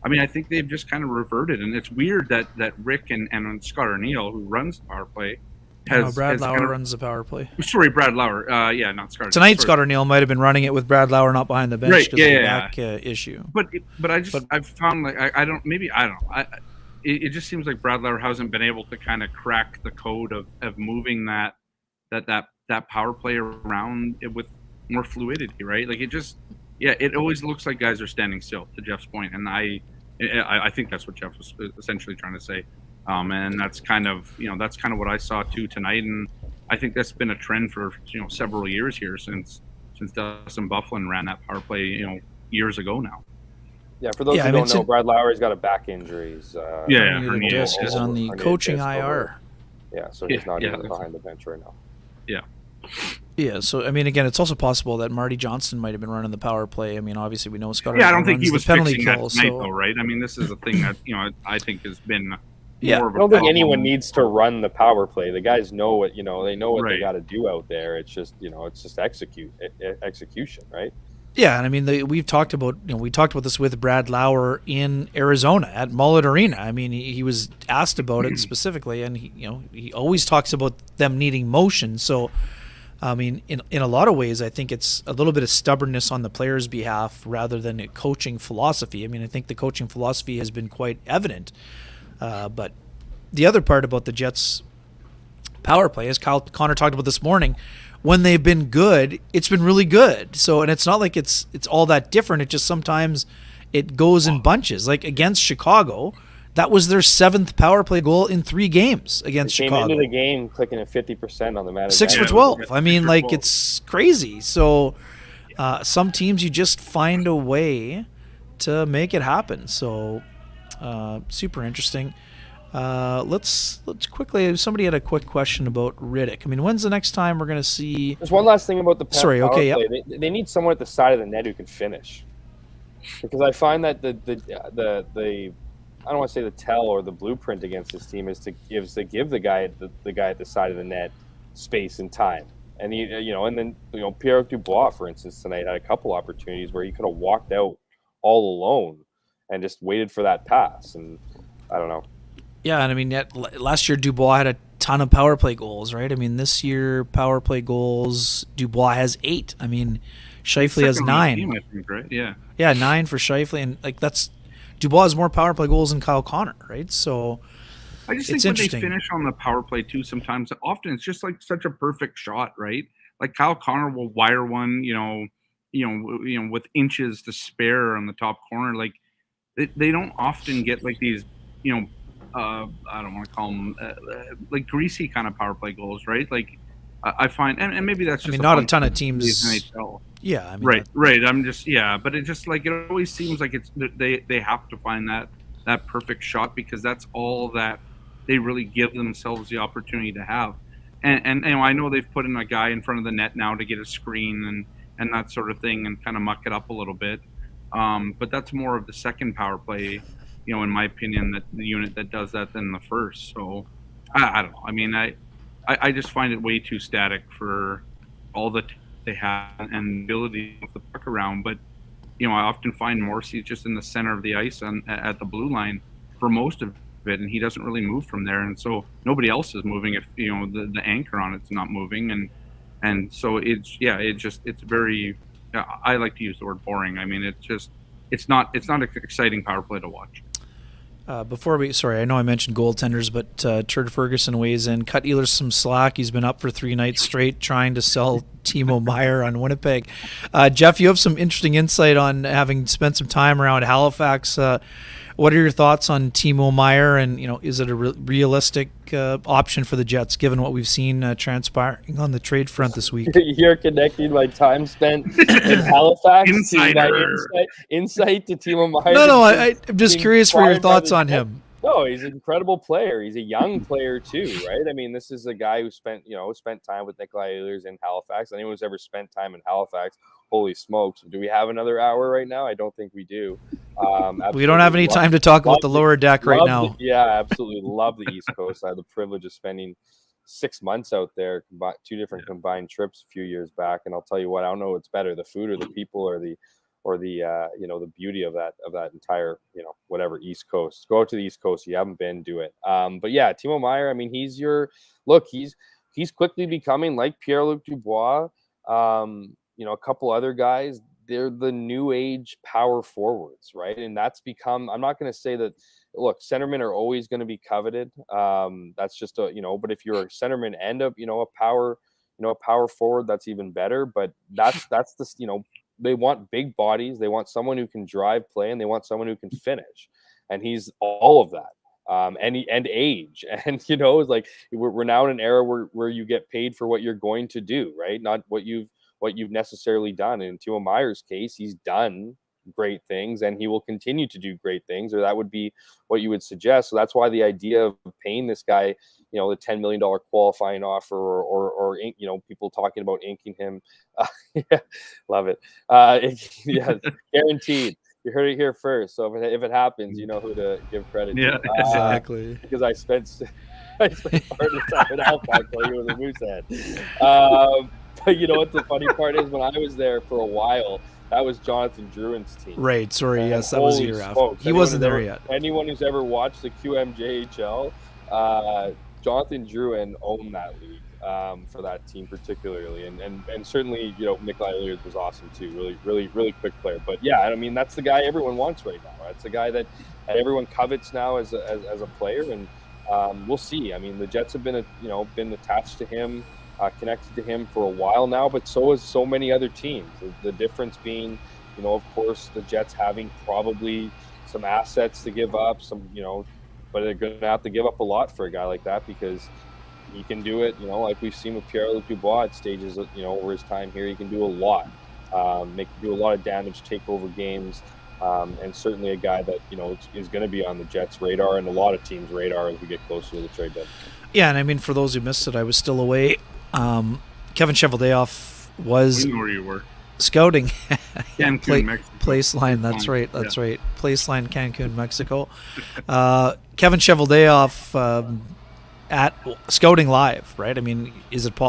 I mean, I think they've just kind of reverted, and it's weird that Rick and Scott O'Neill, who runs the power play, Brad Lauer runs the power play. Sorry, Brad Lauer. Not Scott. Tonight, Scott O'Neill might have been running it with Brad Lauer not behind the bench because of the back issue. But I've found like I don't know. It just seems like Brad Lauer hasn't been able to kind of crack the code of moving that power play around it with more fluidity, right? Like it always looks like guys are standing still, to Jeff's point, and I think that's what Jeff was essentially trying to say, and that's kind of what I saw too tonight, and I think that's been a trend for several years here since Dustin Byfuglien ran that power play years ago now. Yeah, for those who don't know, Brad Lauer's got a back injury. He's he's on the coaching IR. Yeah, so he's not even behind the bench right now. Yeah. Yeah, so I mean, again, it's also possible that Marty Johnston might have been running the power play. I mean, obviously we know Scott. Yeah, I don't think he was penalty fixing kill, that tonight, though, right? I mean, this is a thing that I think has been. Yeah, I don't think anyone needs to run the power play. The guys know what they know what they got to do out there. It's just it's just execution, right? Yeah, and I mean, we've talked about we talked about this with Brad Lauer in Arizona at Mullet Arena. I mean, he was asked about it specifically, and he always talks about them needing motion. So, I mean, in a lot of ways, I think it's a little bit of stubbornness on the players' behalf rather than a coaching philosophy. I mean, I think the coaching philosophy has been quite evident. But the other part about the Jets' power play, as Connor talked about this morning, when they've been good, it's been really good. So, and it's not like it's all that different. It just sometimes it goes in bunches. Like against Chicago, that was their 7th power play goal in 3 games against Chicago. Came into the game clicking at 50% on the man. 6 for 12. I mean, like it's crazy. So, some teams you just find a way to make it happen. So, super interesting. Let's quickly. Somebody had a quick question about Riddick. I mean, when's the next time we're going to see? There's one last thing about the power play. Yep. They need someone at the side of the net who can finish, because I find that the I don't want to say the tell or the blueprint against this team is to give the guy at the side of the net space and time. And Pierre Dubois, for instance, tonight had a couple opportunities where he could have walked out all alone and just waited for that pass. And I don't know. Yeah, and I mean, last year Dubois had a ton of power play goals, right? I mean, this year power play goals, Dubois has 8. I mean, Scheifele has 9. Team, I think, right? Yeah. Yeah, 9 for Scheifele, and like Dubois has more power play goals than Kyle Connor, right? So I just think when they finish on the power play too, sometimes often it's just like such a perfect shot, right? Like Kyle Connor will wire one, with inches to spare on the top corner. Like they don't often get like these, I don't want to call them like greasy kind of power play goals, right? Like I find, and maybe that's just not a ton of teams. NHL. Yeah, I mean, right. I'm just but it just like it always seems like it's they have to find that perfect shot because that's all that they really give themselves the opportunity to have. And I know they've put in a guy in front of the net now to get a screen and that sort of thing and kind of muck it up a little bit. But that's more of the second power play, in my opinion, that the unit that does that than the first. So I don't know. I mean, I just find it way too static for all that they have and the ability to move the puck around. But I often find Morrissey just in the center of the ice at the blue line for most of it, and he doesn't really move from there. And so nobody else is moving if the anchor on it's not moving, and so it's very. I like to use the word boring. I mean, it's not an exciting power play to watch. Sorry, I know I mentioned goaltenders, but Turd Ferguson weighs in. Cut Ehlers some slack. He's been up for 3 nights straight trying to sell Timo Meier on Winnipeg. Jeff, you have some interesting insight on having spent some time around Halifax. What are your thoughts on Timo Meier, and is it a realistic option for the Jets given what we've seen transpiring on the trade front this week? You're connecting my time spent in Halifax Insider. to insight to Timo Meier. No, I'm just curious for your thoughts on him. No, he's an incredible player. He's a young player too, right? I mean, this is a guy who spent time with Nikolai Ehlers in Halifax. Anyone who's ever spent time in Halifax, holy smokes! Do we have another hour right now? I don't think we do. We don't have any time to talk about the lower deck right now. Absolutely love the East Coast. I had the privilege of spending 6 months out there, 2 different combined trips a few years back, and I'll tell you what, I don't know what's better, the food or the people or the the beauty of that entire whatever East Coast. Go out to the East Coast. If you haven't been, do it. But yeah, Timo Meier. I mean, he's quickly becoming like Pierre-Luc Dubois. A couple other guys. They're the new age power forwards, right? And that's become. I'm not going to say that. Look, centermen are always going to be coveted. That's just But if you're a centerman and a power forward, that's even better. But that's the. They want big bodies. They want someone who can drive play, and they want someone who can finish. And he's all of that. And age. And it's like we're now in an era where you get paid for what you're going to do, right? Not what you've necessarily done. In Timo Meier's case, he's done great things, and he will continue to do great things, or that would be what you would suggest. So that's why the idea of paying this guy, the $10 million qualifying offer, or people talking about inking him. Yeah, love it. Yeah, guaranteed. You heard it here first. So if it happens, you know who to give credit to. Exactly. Because I spent part of the time in Halifax while he was a Moosehead. But you know what the funny part is? When I was there for a while, that was Jonathan Drouin's team. Right. Sorry. Yes, that was a year after. He wasn't there yet. Anyone who's ever watched the QMJHL, Jonathan Drouin owned that league for that team particularly, and certainly Nikolai Ehlers was awesome too. Really, really, really quick player. But yeah, I mean that's the guy everyone wants right now. Right? It's the guy that everyone covets now as a player, and we'll see. I mean the Jets have been attached to him. Connected to him for a while now, but so is so many other teams. The difference being, of course, the Jets having probably some assets to give up, but they're going to have to give up a lot for a guy like that because he can do it. Like we've seen with Pierre-Luc Dubois at stages, over his time here, he can do a lot, do a lot of damage, take over games, and certainly a guy that is going to be on the Jets' radar and a lot of teams' radar as we get closer to the trade deadline. Yeah, and I mean, for those who missed it, I was still away. Kevin Cheveldayoff was scouting Placeline. That's right. Placeline, Cancun, Mexico. Kevin Cheveldayoff at Scouting Live, right? I mean, is it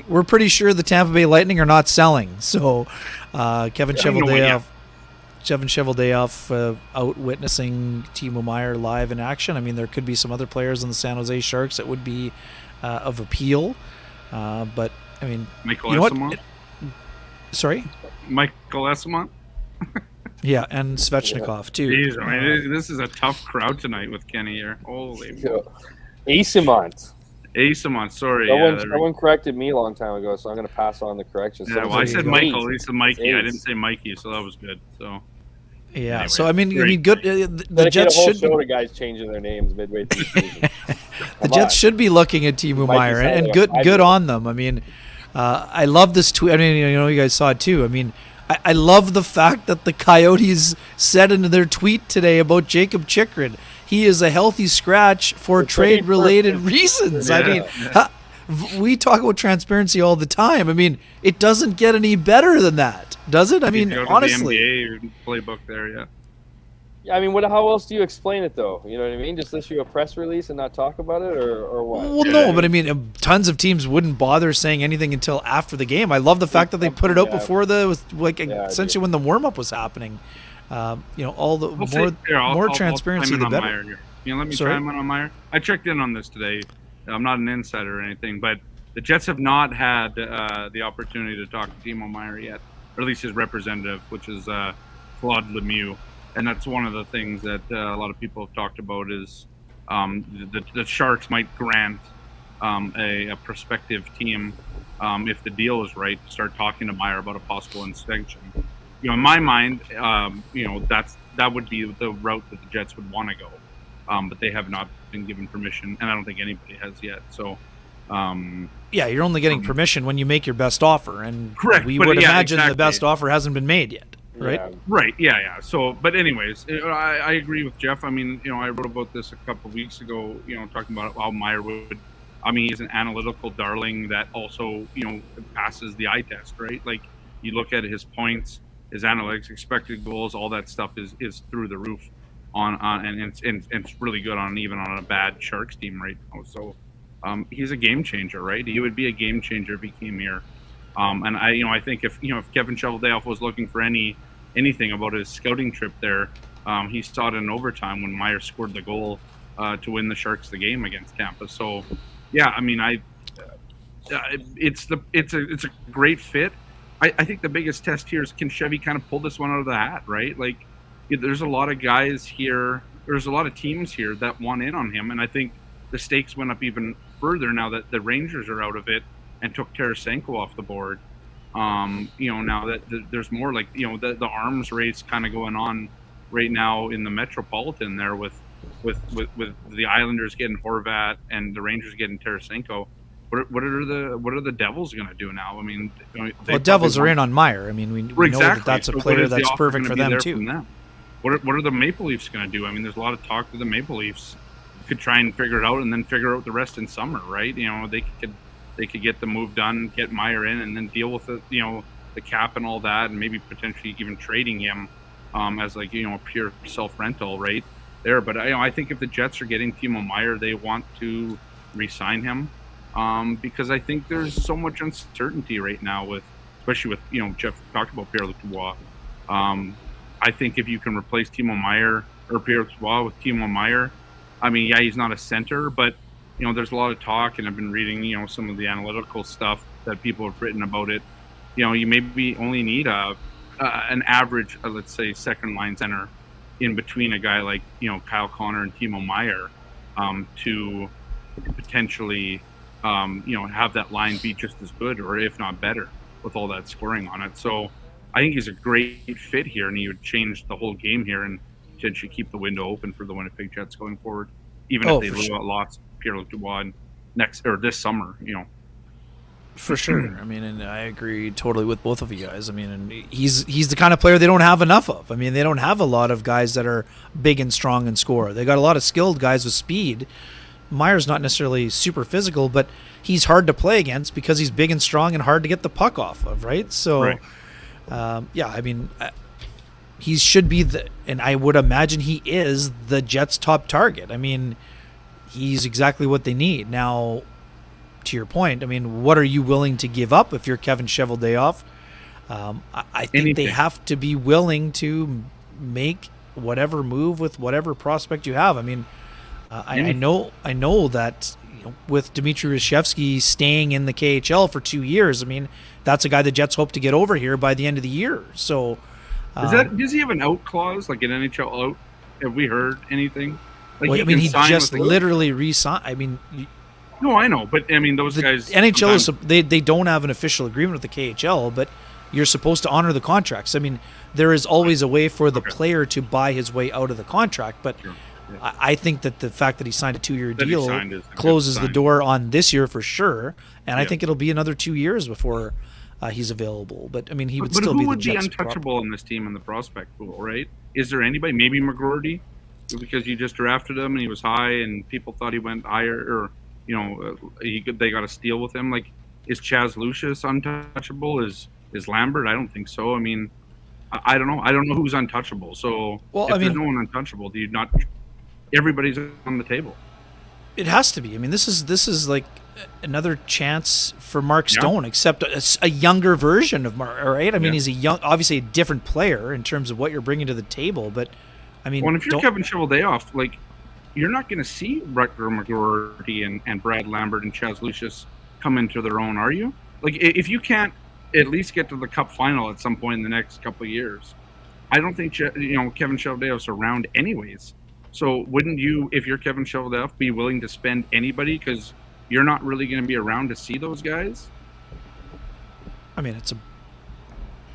we're pretty sure the Tampa Bay Lightning are not selling. So Kevin Cheveldayoff out witnessing Timo Meier live in action. I mean, there could be some other players in the San Jose Sharks that would be of appeal. But I mean, Michael Esamont. Sorry, Michael Esamont. Yeah, and Svechnikov too. Jeez, I mean, this is a tough crowd tonight with Kenny here. Holy Esamont. Sorry, someone corrected me a long time ago, so I'm going to pass on the correction. Yeah, well, I said Michael. He said Mikey. I didn't say Mikey, so that was good. So. Yeah, anyway, so I mean, good. The Jets should. Show the guys changing their names midway through the season. The Jets should be looking at Timo Meier, and good on them. I mean, I love this tweet. I mean, you guys saw it too. I mean, I love the fact that the Coyotes said in their tweet today about Jacob Chychrun, he is a healthy scratch for trade-related reasons. Yeah. I mean, we talk about transparency all the time. I mean, it doesn't get any better than that, does it? I mean, honestly. The NBA playbook there, yeah. I mean, how else do you explain it though? You know what I mean? Just issue a press release and not talk about it, or what? Well, no, but I mean, tons of teams wouldn't bother saying anything until after the game. I love the fact that they put it out before essentially when the warm up was happening. All the more transparency, the better. Let me try on Meyer. I checked in on this today. I'm not an insider or anything, but the Jets have not had the opportunity to talk to Timo Meyer yet, or at least his representative, which is Claude Lemieux. And that's one of the things that a lot of people have talked about is the Sharks might grant a prospective team, if the deal is right, to start talking to Meyer about a possible extension. In my mind, that would be the route that the Jets would want to go, but they have not been given permission, and I don't think anybody has yet. So, you're only getting permission when you make your best offer, and correct. We would imagine the best offer hasn't been made yet. Right. Yeah. Right. Yeah. So, but anyways, I agree with Jeff. I mean, I wrote about this a couple of weeks ago. Talking about how Meyer would. I mean, he's an analytical darling that also, passes the eye test. Right. Like you look at his points, his analytics, expected goals, all that stuff is through the roof. And it's really good on a bad Sharks team right now. So, he's a game changer. Right. He would be a game changer if he came here. And I think if Kevin Cheveldayoff was looking for anything about his scouting trip there, he saw it in overtime when Meyer scored the goal to win the Sharks the game against Tampa. So, yeah, I mean, it's a great fit. I think the biggest test here is, can Chevy kind of pull this one out of the hat, right? Like, there's a lot of guys here, there's a lot of teams here that want in on him, and I think the stakes went up even further now that the Rangers are out of it and took Tarasenko off the board. Now that there's more like, the arms race kind of going on right now in the Metropolitan there with the Islanders getting Horvat and the Rangers getting Tarasenko. What are the Devils going to do now? I mean, Devils are in on Meyer. I mean, we know that that's a player that's perfect for them too. What are the Maple Leafs going to do? I mean, there's a lot of talk that the Maple Leafs could try and figure it out and then figure out the rest in summer, right? They could get the move done, get Meyer in, and then deal with it, the cap and all that, and maybe potentially even trading him as like, a pure self-rental right there. But I think if the Jets are getting Timo Meyer, they want to re-sign him because I think there's so much uncertainty right now especially with, Jeff talked about Pierre-Luc Dubois. I think if you can replace Timo Meyer or Pierre-Luc Dubois with Timo Meyer, I mean, yeah, he's not a center, but there's a lot of talk, and I've been reading, some of the analytical stuff that people have written about it. You maybe only need an average, let's say, second line center in between a guy like, Kyle Connor and Timo Meyer to potentially, have that line be just as good, or if not better, with all that scoring on it. So I think he's a great fit here, and he would change the whole game here and potentially keep the window open for the Winnipeg Jets going forward, even if they lost Pierre-Luc Dubois this summer, For sure. I mean, and I agree totally with both of you guys. I mean, and he's the kind of player they don't have enough of. I mean, they don't have a lot of guys that are big and strong and score. They got a lot of skilled guys with speed. Meyer's not necessarily super physical, but he's hard to play against because he's big and strong and hard to get the puck off of, right? So, right. I mean, he should be and I would imagine he is the Jets' top target. I mean, he's exactly what they need. Now, to your point, I mean, what are you willing to give up if you're Kevin Cheveldayoff? I think Anything. they have to be willing to make whatever move with whatever prospect you have. I mean, I know that with Dmitry Reshevsky staying in the KHL for 2 years, I mean, that's a guy the Jets hope to get over here by the end of the year. So, does he have an out clause, like an NHL out? Have we heard anything? Like, well, I mean, he just literally re-signed. I mean, no, I know, but I mean, those guys. NHL is they don't have an official agreement with the KHL, but you're supposed to honor the contracts. I mean, there is always a way for the player to buy his way out of the contract, but Sure. Yeah. I think that the fact that he signed a 2-year That he deal signed is a good closes the sign. door on this year for sure, and I Yeah. think it'll be another 2 years before he's available. But I mean, he would But still who be the would be Jets' untouchable in this team in the prospect pool, right? Is there anybody? Maybe McGroarty, because you just drafted him and he was high, and people thought he went higher, or they got a steal with him. Like, is Chaz Lucius untouchable? Is Lambert? I don't think so. I mean, I don't know. I don't know who's untouchable. So Well, if I there's mean- no one untouchable, do you not? Everybody's on the table. It has to be. I mean, this is like another chance for Mark Yeah. Stone, except a younger version of Mark. Right? I mean, Yeah. he's obviously a different player in terms of what you're bringing to the table. But I mean, Well, and if you're don't- Kevin Cheveldayoff, like, you're not going to see Rutger McGroarty and Brad Lambert and Chaz Lucius come into their own, are you? Like, if you can't at least get to the Cup final at some point in the next couple of years, I don't think Kevin Cheveldayoff's around anyways. So wouldn't you, if you're Kevin Cheveldayoff, be willing to spend anybody because you're not really going to be around to see those guys? I mean,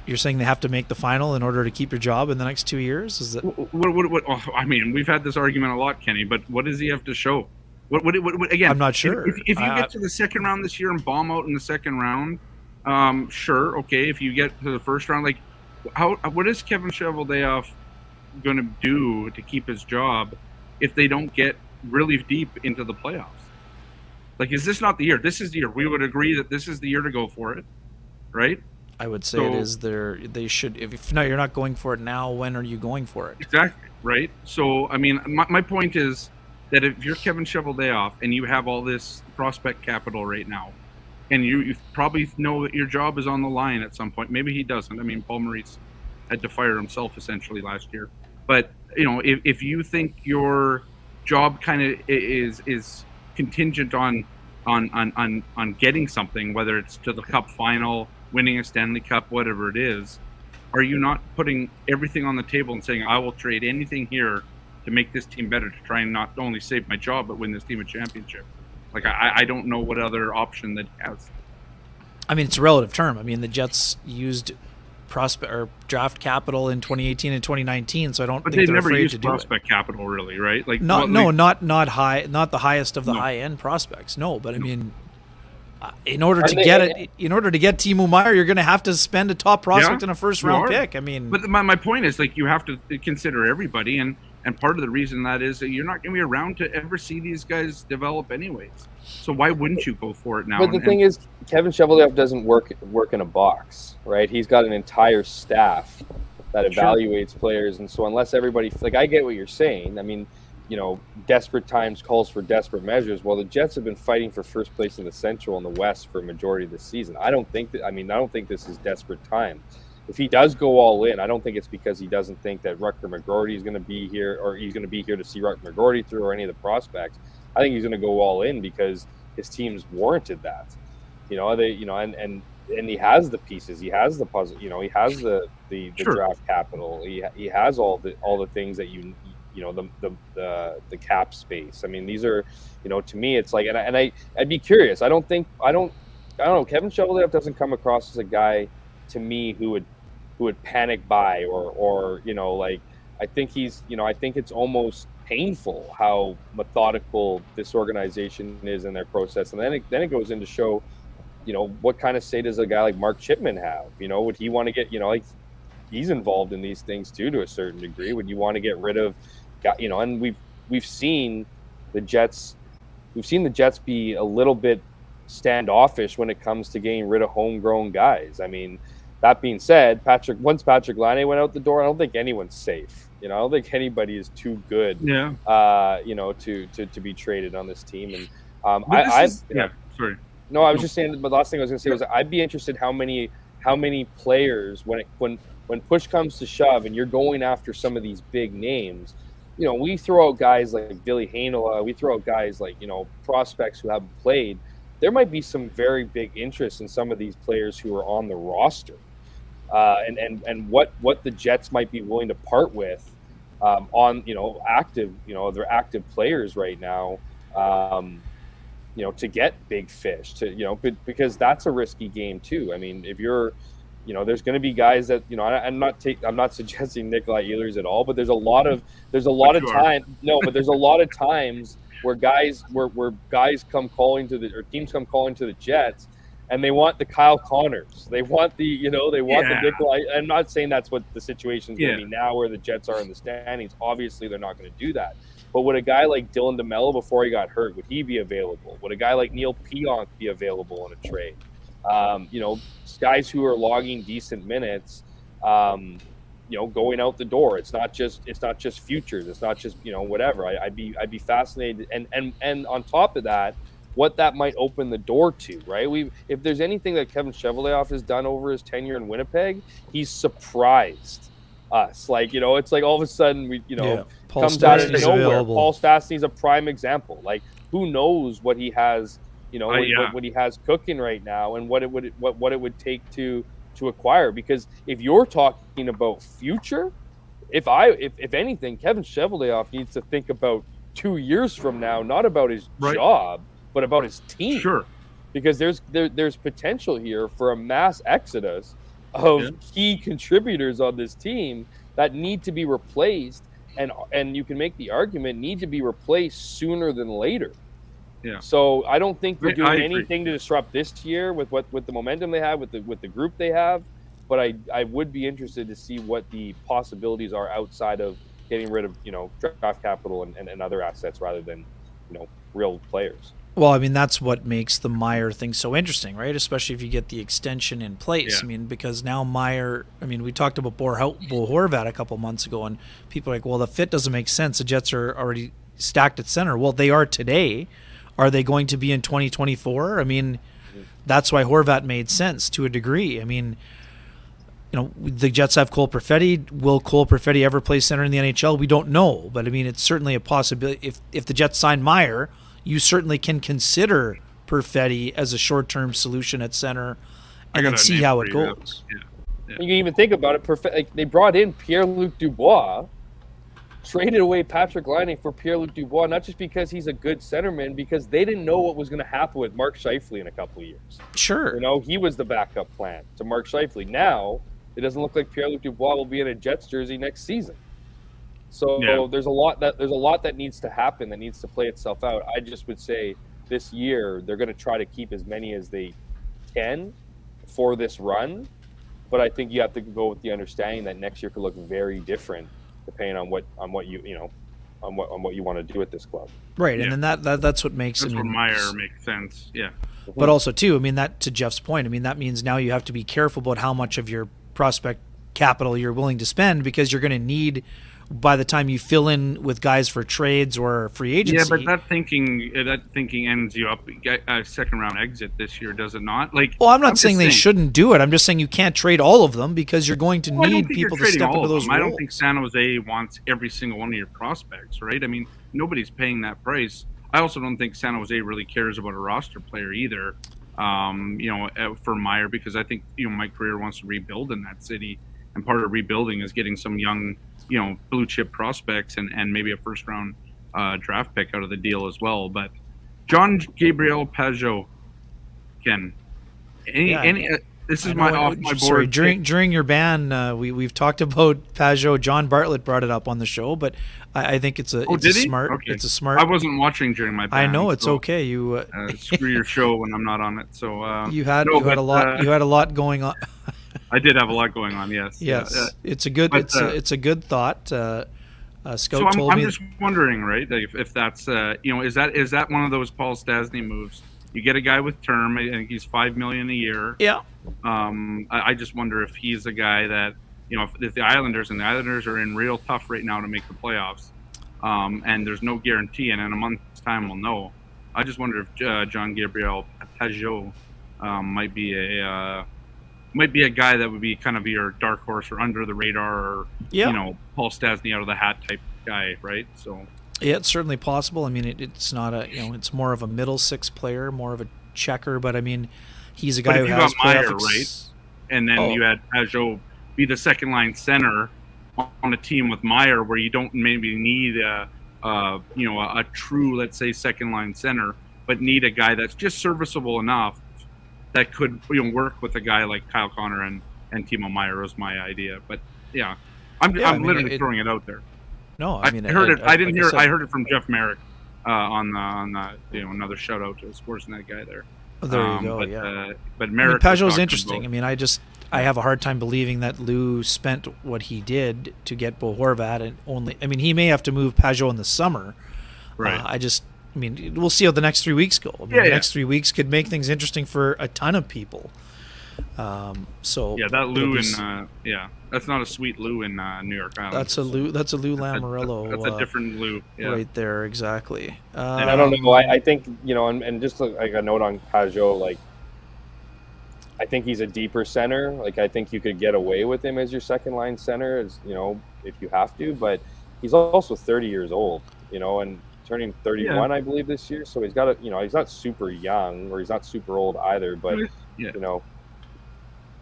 you're saying they have to make the final in order to keep your job in the next 2 years? Is that What I mean, we've had this argument a lot, Kenny, but what does he have to show? What again? I'm not sure. If you get to the second round this year and bomb out in the second round, sure, okay. If you get to the first round, like, what is Kevin Cheveldayoff going to do to keep his job if they don't get really deep into the playoffs? Like, is this not the year? This is the year. We would agree that this is the year to go for it, right? I would say it is they should. If no, you're not going for it now. When are you going for it? Exactly, right? So, I mean, my point is that if you're Kevin Cheveldayoff and you have all this prospect capital right now, and you probably know that your job is on the line at some point. Maybe he doesn't. I mean, Paul Maurice had to fire himself essentially last year. But, if you think your job kind of is contingent on getting something, whether it's to the Cup final, winning a Stanley Cup, whatever it is, are you not putting everything on the table and saying, I will trade anything here to make this team better, to try and not only save my job, but win this team a championship? Like, I don't know what other option that he has. I mean, it's a relative term. I mean, the Jets used prospect or draft capital in 2018 and 2019, so I don't But think they they're never afraid used to do it. prospect capital, really, right? Like, Not the highest of the No. high end prospects. No, but I mean, in order to And get they- it, in order to get Timo Meier, you're going to have to spend a top prospect Yeah, and a first you round are. pick. I mean, But my point is, like, you have to consider everybody, and part of the reason that is that you're not going to be around to ever see these guys develop anyways. So why wouldn't you go for it now? But the thing is, Kevin Cheveldayoff doesn't work in a box, right? He's got an entire staff that Sure. evaluates players, and so unless everybody, like, I get what you're saying. I mean, desperate times calls for desperate measures. Well, the Jets have been fighting for first place in the Central and the West for a majority of the season. I don't think this is desperate time. If he does go all in, I don't think it's because he doesn't think that Rutger McGroarty is going to be here, or he's going to be here to see Rutger McGroarty through, or any of the prospects. I think he's going to go all in because his team's warranted that. And he has the pieces, he has the puzzle, he has the Sure. draft capital, he has all the things that the cap space. I mean, these are, to me, it's like, and I'd be curious. I don't know. Kevin Cheveldayoff doesn't come across as a guy to me who would panic buy or like, I think I think it's almost painful how methodical this organization is in their process. And then it goes into show, what kind of say does a guy like Mark Chipman have? Would he want to get, like, he's involved in these things too, to a certain degree. Would you want to get rid of, and we've seen the Jets be a little bit standoffish when it comes to getting rid of homegrown guys. I mean, that being said, once Patrick Laine went out the door, I don't think anyone's safe. I don't think anybody is too good, Yeah. to be traded on this team. And Sorry. no, I was just saying. The last thing I was going to say was I'd be interested how many players, when push comes to shove and you're going after some of these big names, we throw out guys like Billy Heinola, we throw out guys like prospects who haven't played. There might be some very big interest in some of these players who are on the roster, and what the Jets might be willing to part with on they're active players right now. To get big fish, because that's a risky game too. I mean, if you're, there's going to be guys that, I'm not suggesting Nikolai Ehlers at all, but there's a lot of time. No, but there's a lot of times where guys come calling to or teams come calling to the Jets, and they want the Kyle Connors. They want the Nikolai. I'm not saying that's what the situation's going to be now, where the Jets are in the standings. Obviously, they're not going to do that. But would a guy like Dylan DeMello, before he got hurt, would he be available? Would a guy like Neil Pionk be available in a trade? Guys who are logging decent minutes, going out the door. It's not just futures. It's not just whatever. I'd be fascinated, and on top of that, what that might open the door to, right? If there's anything that Kevin Cheveldayoff has done over his tenure in Winnipeg, he's surprised us. It's like all of a sudden comes out of nowhere. Paul Stastny's a prime example. Like, who knows what he has, what he has cooking right now, and what it would take to acquire. Because if you're talking about future, if anything, Kevin Cheveldayoff needs to think about 2 years from now, not about his job, but about his team. Sure. Because there's potential here for a mass exodus of key contributors on this team that need to be replaced, and you can make the argument need to be replaced sooner than later. Yeah. So I don't think they're doing anything to disrupt this year with the momentum they have, with the group they have. But I would be interested to see what the possibilities are outside of getting rid of draft capital and other assets rather than real players. Well, I mean, that's what makes the Meier thing so interesting, right? Especially if you get the extension in place. Yeah. I mean, because now Meier, I mean, we talked about Bo Horvat a couple months ago, and people are like, well, the fit doesn't make sense. The Jets are already stacked at center. Well, they are today. Are they going to be in 2024? I mean, that's why Horvat made sense to a degree. I mean, the Jets have Cole Perfetti. Will Cole Perfetti ever play center in the NHL? We don't know. But, I mean, it's certainly a possibility. If the Jets sign Meier, you certainly can consider Perfetti as a short-term solution at center and then see how it goes. Yeah. You can even think about it. They brought in Pierre-Luc Dubois, traded away Patrick Laine for Pierre-Luc Dubois, not just because he's a good centerman, because they didn't know what was going to happen with Mark Scheifele in a couple of years. Sure. He was the backup plan to Mark Scheifele. Now, it doesn't look like Pierre-Luc Dubois will be in a Jets jersey next season. So there's a lot that needs to happen, that needs to play itself out. I just would say this year they're going to try to keep as many as they can for this run, but I think you have to go with the understanding that next year could look very different depending on what you want to do at this club. Right, and then that's what makes where Meier makes sense. Yeah. But also too, I mean, that to Jeff's point, I mean, that means now you have to be careful about how much of your prospect capital you're willing to spend, because you're going to need, by the time you fill in with guys for trades or free agency. Yeah, but that thinking ends you up a second round exit this year, does it not? Well, I'm not saying they shouldn't do it. I'm just saying you can't trade all of them, because you're going to need people to step into those roles. I don't think San Jose wants every single one of your prospects, right? I mean, nobody's paying that price. I also don't think San Jose really cares about a roster player either, for Meier, because I think Mike Carrier wants to rebuild in that city, and part of rebuilding is getting some young blue chip prospects and maybe a first round draft pick out of the deal as well. But John Gabriel Pajot, Ken, this is off my board. Sorry, during your ban, we've talked about Pajot. John Bartlett brought it up on the show, but I think it's a smart. Okay. It's a smart. I wasn't watching during my ban. I know it's okay. You screw your show when I'm not on it. So you had a lot going on. I did have a lot going on. Yes. It's a good. It's a good thought. Scout so told me. I'm just wondering, right? If that's is that one of those Paul Stastny moves? You get a guy with term. I think he's $5 million a year. Yeah. I just wonder if he's a guy that if the Islanders are in real tough right now to make the playoffs, and there's no guarantee, and in a month's time we'll know. I just wonder if John Gabriel Pajot might be a guy that would be kind of your dark horse or under the radar, or Paul Stastny out of the hat type guy, right? So yeah, it's certainly possible. I mean, it's not it's more of a middle six player, more of a checker, but I mean, he's a guy who has Meier, right? And then you had Pajot be the second line center on a team with Meier, where you don't maybe need a true, let's say, second line center, but need a guy that's just serviceable enough that could work with a guy like Kyle Connor and Timo Meier was my idea. But yeah, I'm literally throwing it out there. No, I mean, I heard it. I didn't hear. I heard it from Jeff Merrick on the another shout out to the Sportsnet guy there. Oh, there you go. But Merrick, Pajot's interesting. I mean, I have a hard time believing that Lou spent what he did to get Bo Horvat, and only. I mean, he may have to move Pajot in the summer. Right. I mean, we'll see how the next 3 weeks go. I mean, the next 3 weeks could make things interesting for a ton of people. So Yeah, that it'll Lou be in that's not a sweet Lou in New York Island. That's a Lou Lamoriello. That's a different Lou. Yeah. Right there, exactly. And I don't know. I think, and just like a note on Pajot, like, I think he's a deeper center. Like, I think you could get away with him as your second line center, as if you have to. But he's also 30 years old, and turning 31, I believe, this year. So he's got he's not super young, or he's not super old either. But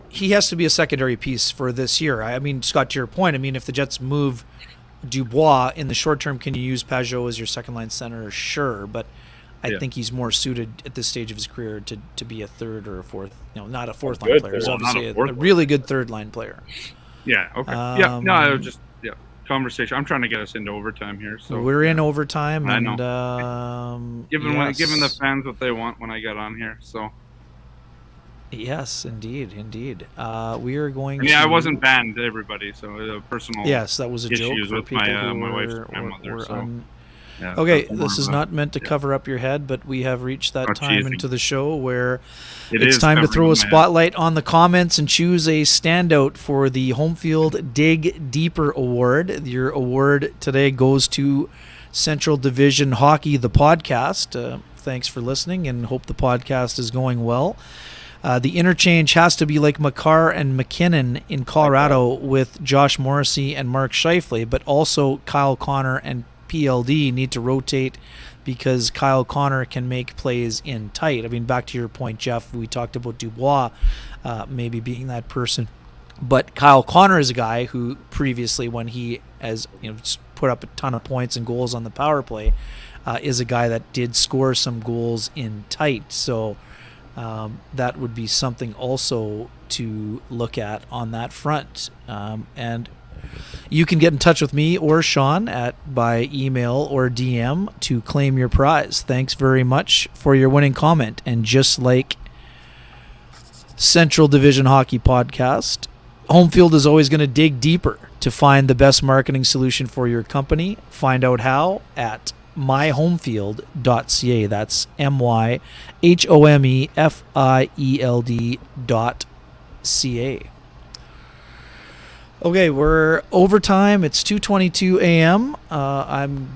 he has to be a secondary piece for this year. I mean, Scott, to your point, I mean, if the Jets move Dubois in the short term, can you use Pajot as your second line center? Sure, but I think he's more suited at this stage of his career to be a third or a fourth, not a fourth line player. He's obviously a really good third line player. Yeah. Okay. No, it was just conversation. I'm trying to get us into overtime here. So we're in overtime, I and know. Giving the fans what they want when I get on here. So. Yes, indeed. We are going. I wasn't banned, everybody. So personal. Yes, that was a joke issues for with people my wife's grandmother. Okay, this is not meant to cover up your head, but we have reached that time into the show where it's time to throw a spotlight on the comments and choose a standout for the Home Field Dig Deeper Award. Your award today goes to Central Division Hockey, the podcast. Thanks for listening, and hope the podcast is going well. The interchange has to be like Makar and McKinnon in Colorado with Josh Morrissey and Mark Scheifele, but also Kyle Connor and PLD need to rotate because Kyle Connor can make plays in tight. I mean, back to your point, Jeff, we talked about Dubois maybe being that person, but Kyle Connor is a guy who previously, when he has put up a ton of points and goals on the power play, is a guy that did score some goals in tight. So that would be something also to look at on that front. And you can get in touch with me or Sean by email or DM to claim your prize. Thanks very much for your winning comment. And just like Central Division Hockey Podcast, Home Field is always going to dig deeper to find the best marketing solution for your company. Find out how at myhomefield.ca. That's myhomefield.ca. Okay, we're overtime. It's 2:22 a.m. I'm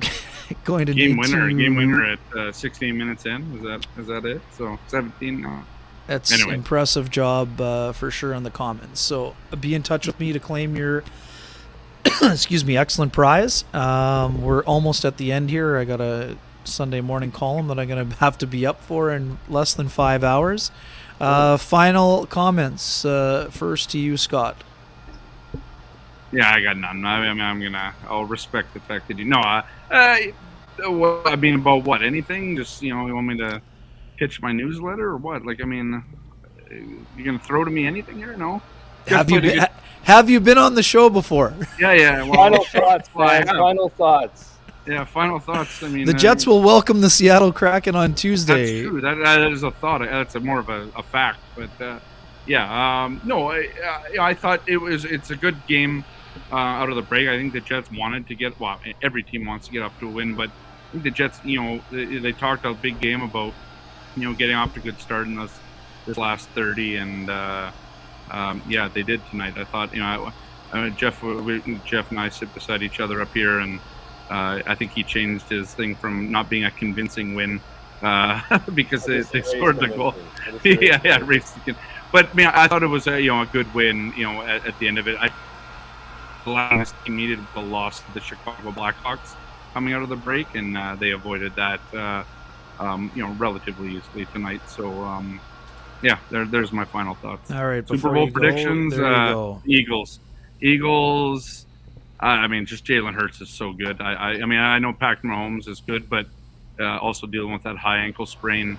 going to game winner at 16 minutes in. Is that it? So 17 now. That's an impressive job for sure on the comments. So be in touch with me to claim your excellent prize. We're almost at the end here. I got a Sunday morning column that I'm going to have to be up for in less than 5 hours. Final comments. First to you, Scott. Yeah, I got none. I'll respect the fact that I mean, about what? Anything? Just, you want me to pitch my newsletter or what? Like, I mean, you're going to throw to me anything here? No? Have you been on the show before? Yeah. Well, final thoughts, man. Final thoughts. Yeah, final thoughts. I mean, the Jets will welcome the Seattle Kraken on Tuesday. That's true. That is a thought. That's more of a fact. But I thought it's a good game out of the break. I think the Jets wanted to get. Well, every team wants to get up to a win, but I think the Jets, they talked a big game about, getting off to a good start in this last 30, and they did tonight. I thought, Jeff and I sit beside each other up here, and I think he changed his thing from not being a convincing win because they scored the goal. But I thought it was a good win. At the end of it, the last team needed the loss of the Chicago Blackhawks coming out of the break, and they avoided that relatively easily tonight. So there's my final thoughts. All right, Super Bowl predictions. Eagles. I mean, just Jalen Hurts is so good. I know Patrick Mahomes is good, but also dealing with that high ankle sprain.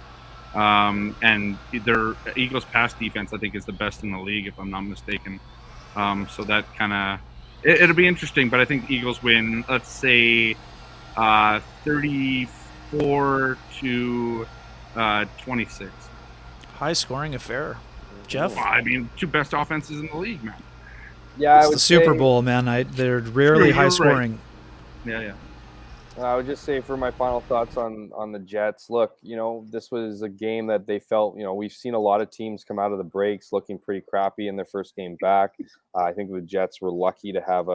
And their Eagles pass defense, I think, is the best in the league, if I'm not mistaken. So that kind of it'll be interesting. But I think the Eagles win. Let's say 34-26. High scoring affair, Jeff. Well, I mean, two best offenses in the league, man. Yeah, it's the Super Bowl, man. They're rarely high scoring. Right. Yeah. I would just say for my final thoughts on the Jets, look, this was a game that they felt, we've seen a lot of teams come out of the breaks looking pretty crappy in their first game back. I think the Jets were lucky to have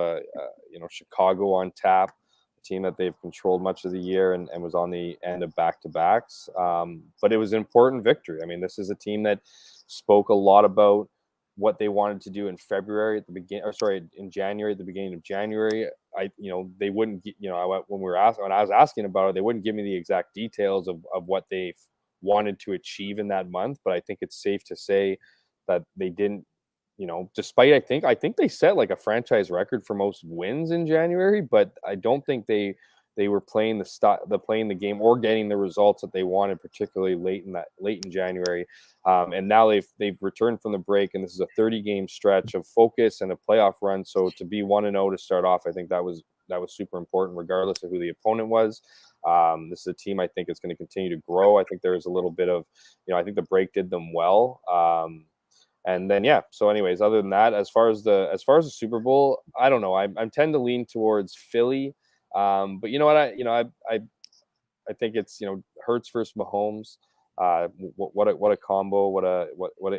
Chicago on tap, a team that they've controlled much of the year and was on the end of back-to-backs. But it was an important victory. I mean, this is a team that spoke a lot about what they wanted to do in February at the beginning, or sorry, in January, at the beginning of January. They wouldn't, when I was asking about it, they wouldn't give me the exact details of what they wanted to achieve in that month. But I think it's safe to say that they didn't, despite, I think they set like a franchise record for most wins in January, but I don't think they were playing the game or getting the results that they wanted, particularly late in January. And now they've returned from the break, and this is a 30-game stretch of focus and a playoff run. So to be 1-0 to start off, I think that was super important, regardless of who the opponent was. This is a team I think is going to continue to grow. I think there is a little bit of, I think the break did them well. And then so anyways, other than that, as far as the Super Bowl, I don't know. I tend to lean towards Philly. But you know what? I think it's Hurts versus Mahomes. What a combo!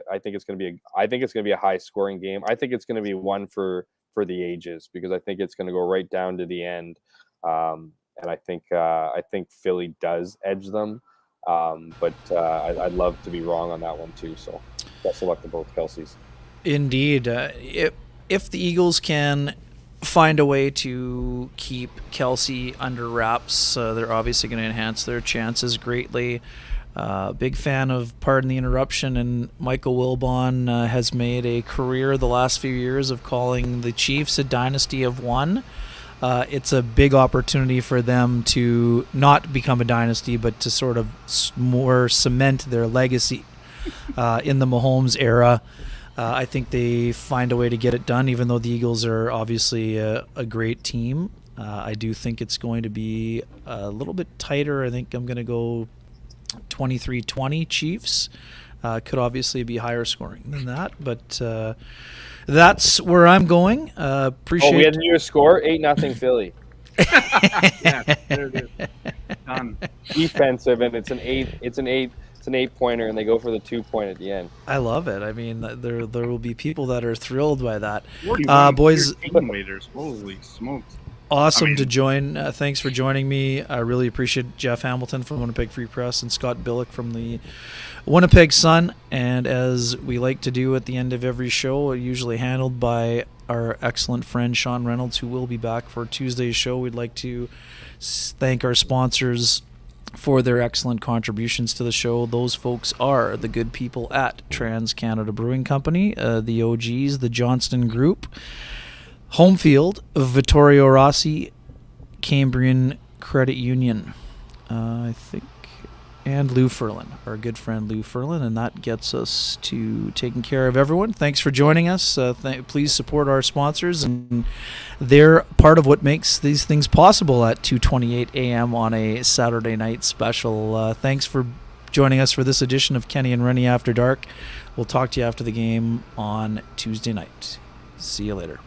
I think it's going to be a high scoring game. I think it's going to be one for the ages, because I think it's going to go right down to the end. And I think Philly does edge them. But I'd love to be wrong on that one too. So best of luck to both Kelseys. Indeed, if the Eagles can find a way to keep Kelsey under wraps, they're obviously going to enhance their chances greatly. Big fan of Pardon the Interruption, and Michael Wilbon has made a career the last few years of calling the Chiefs a dynasty of one. It's a big opportunity for them to not become a dynasty, but to sort of more cement their legacy in the Mahomes era. I think they find a way to get it done, even though the Eagles are obviously a great team. I do think it's going to be a little bit tighter. I think I'm going to go 23-20 Chiefs. Could obviously be higher scoring than that, but that's where I'm going. Appreciate. Oh, we had a new score, 8-0 Philly. Yeah, there it is. Done. Defensive, and it's an 8-pointer, and they go for the 2-point at the end. I love it. I mean, there will be people that are thrilled by that. Boys, waiters. Holy smokes. Awesome to join. Thanks for joining me. I really appreciate Jeff Hamilton from Winnipeg Free Press and Scott Billick from the Winnipeg Sun. And as we like to do at the end of every show, usually handled by our excellent friend Sean Reynolds, who will be back for Tuesday's show, we'd like to thank our sponsors for their excellent contributions to the show. Those folks are the good people at Trans Canada Brewing Company, the OGs, the Johnston Group, Homefield, Vittorio Rossi, Cambrian Credit Union, I think, and Lou Ferlin, our good friend Lou Ferlin, and that gets us to taking care of everyone. Thanks for joining us. Please support our sponsors, and they're part of what makes these things possible at 2:28 a.m. on a Saturday night special. Thanks for joining us for this edition of Kenny and Renny After Dark. We'll talk to you after the game on Tuesday night. See you later.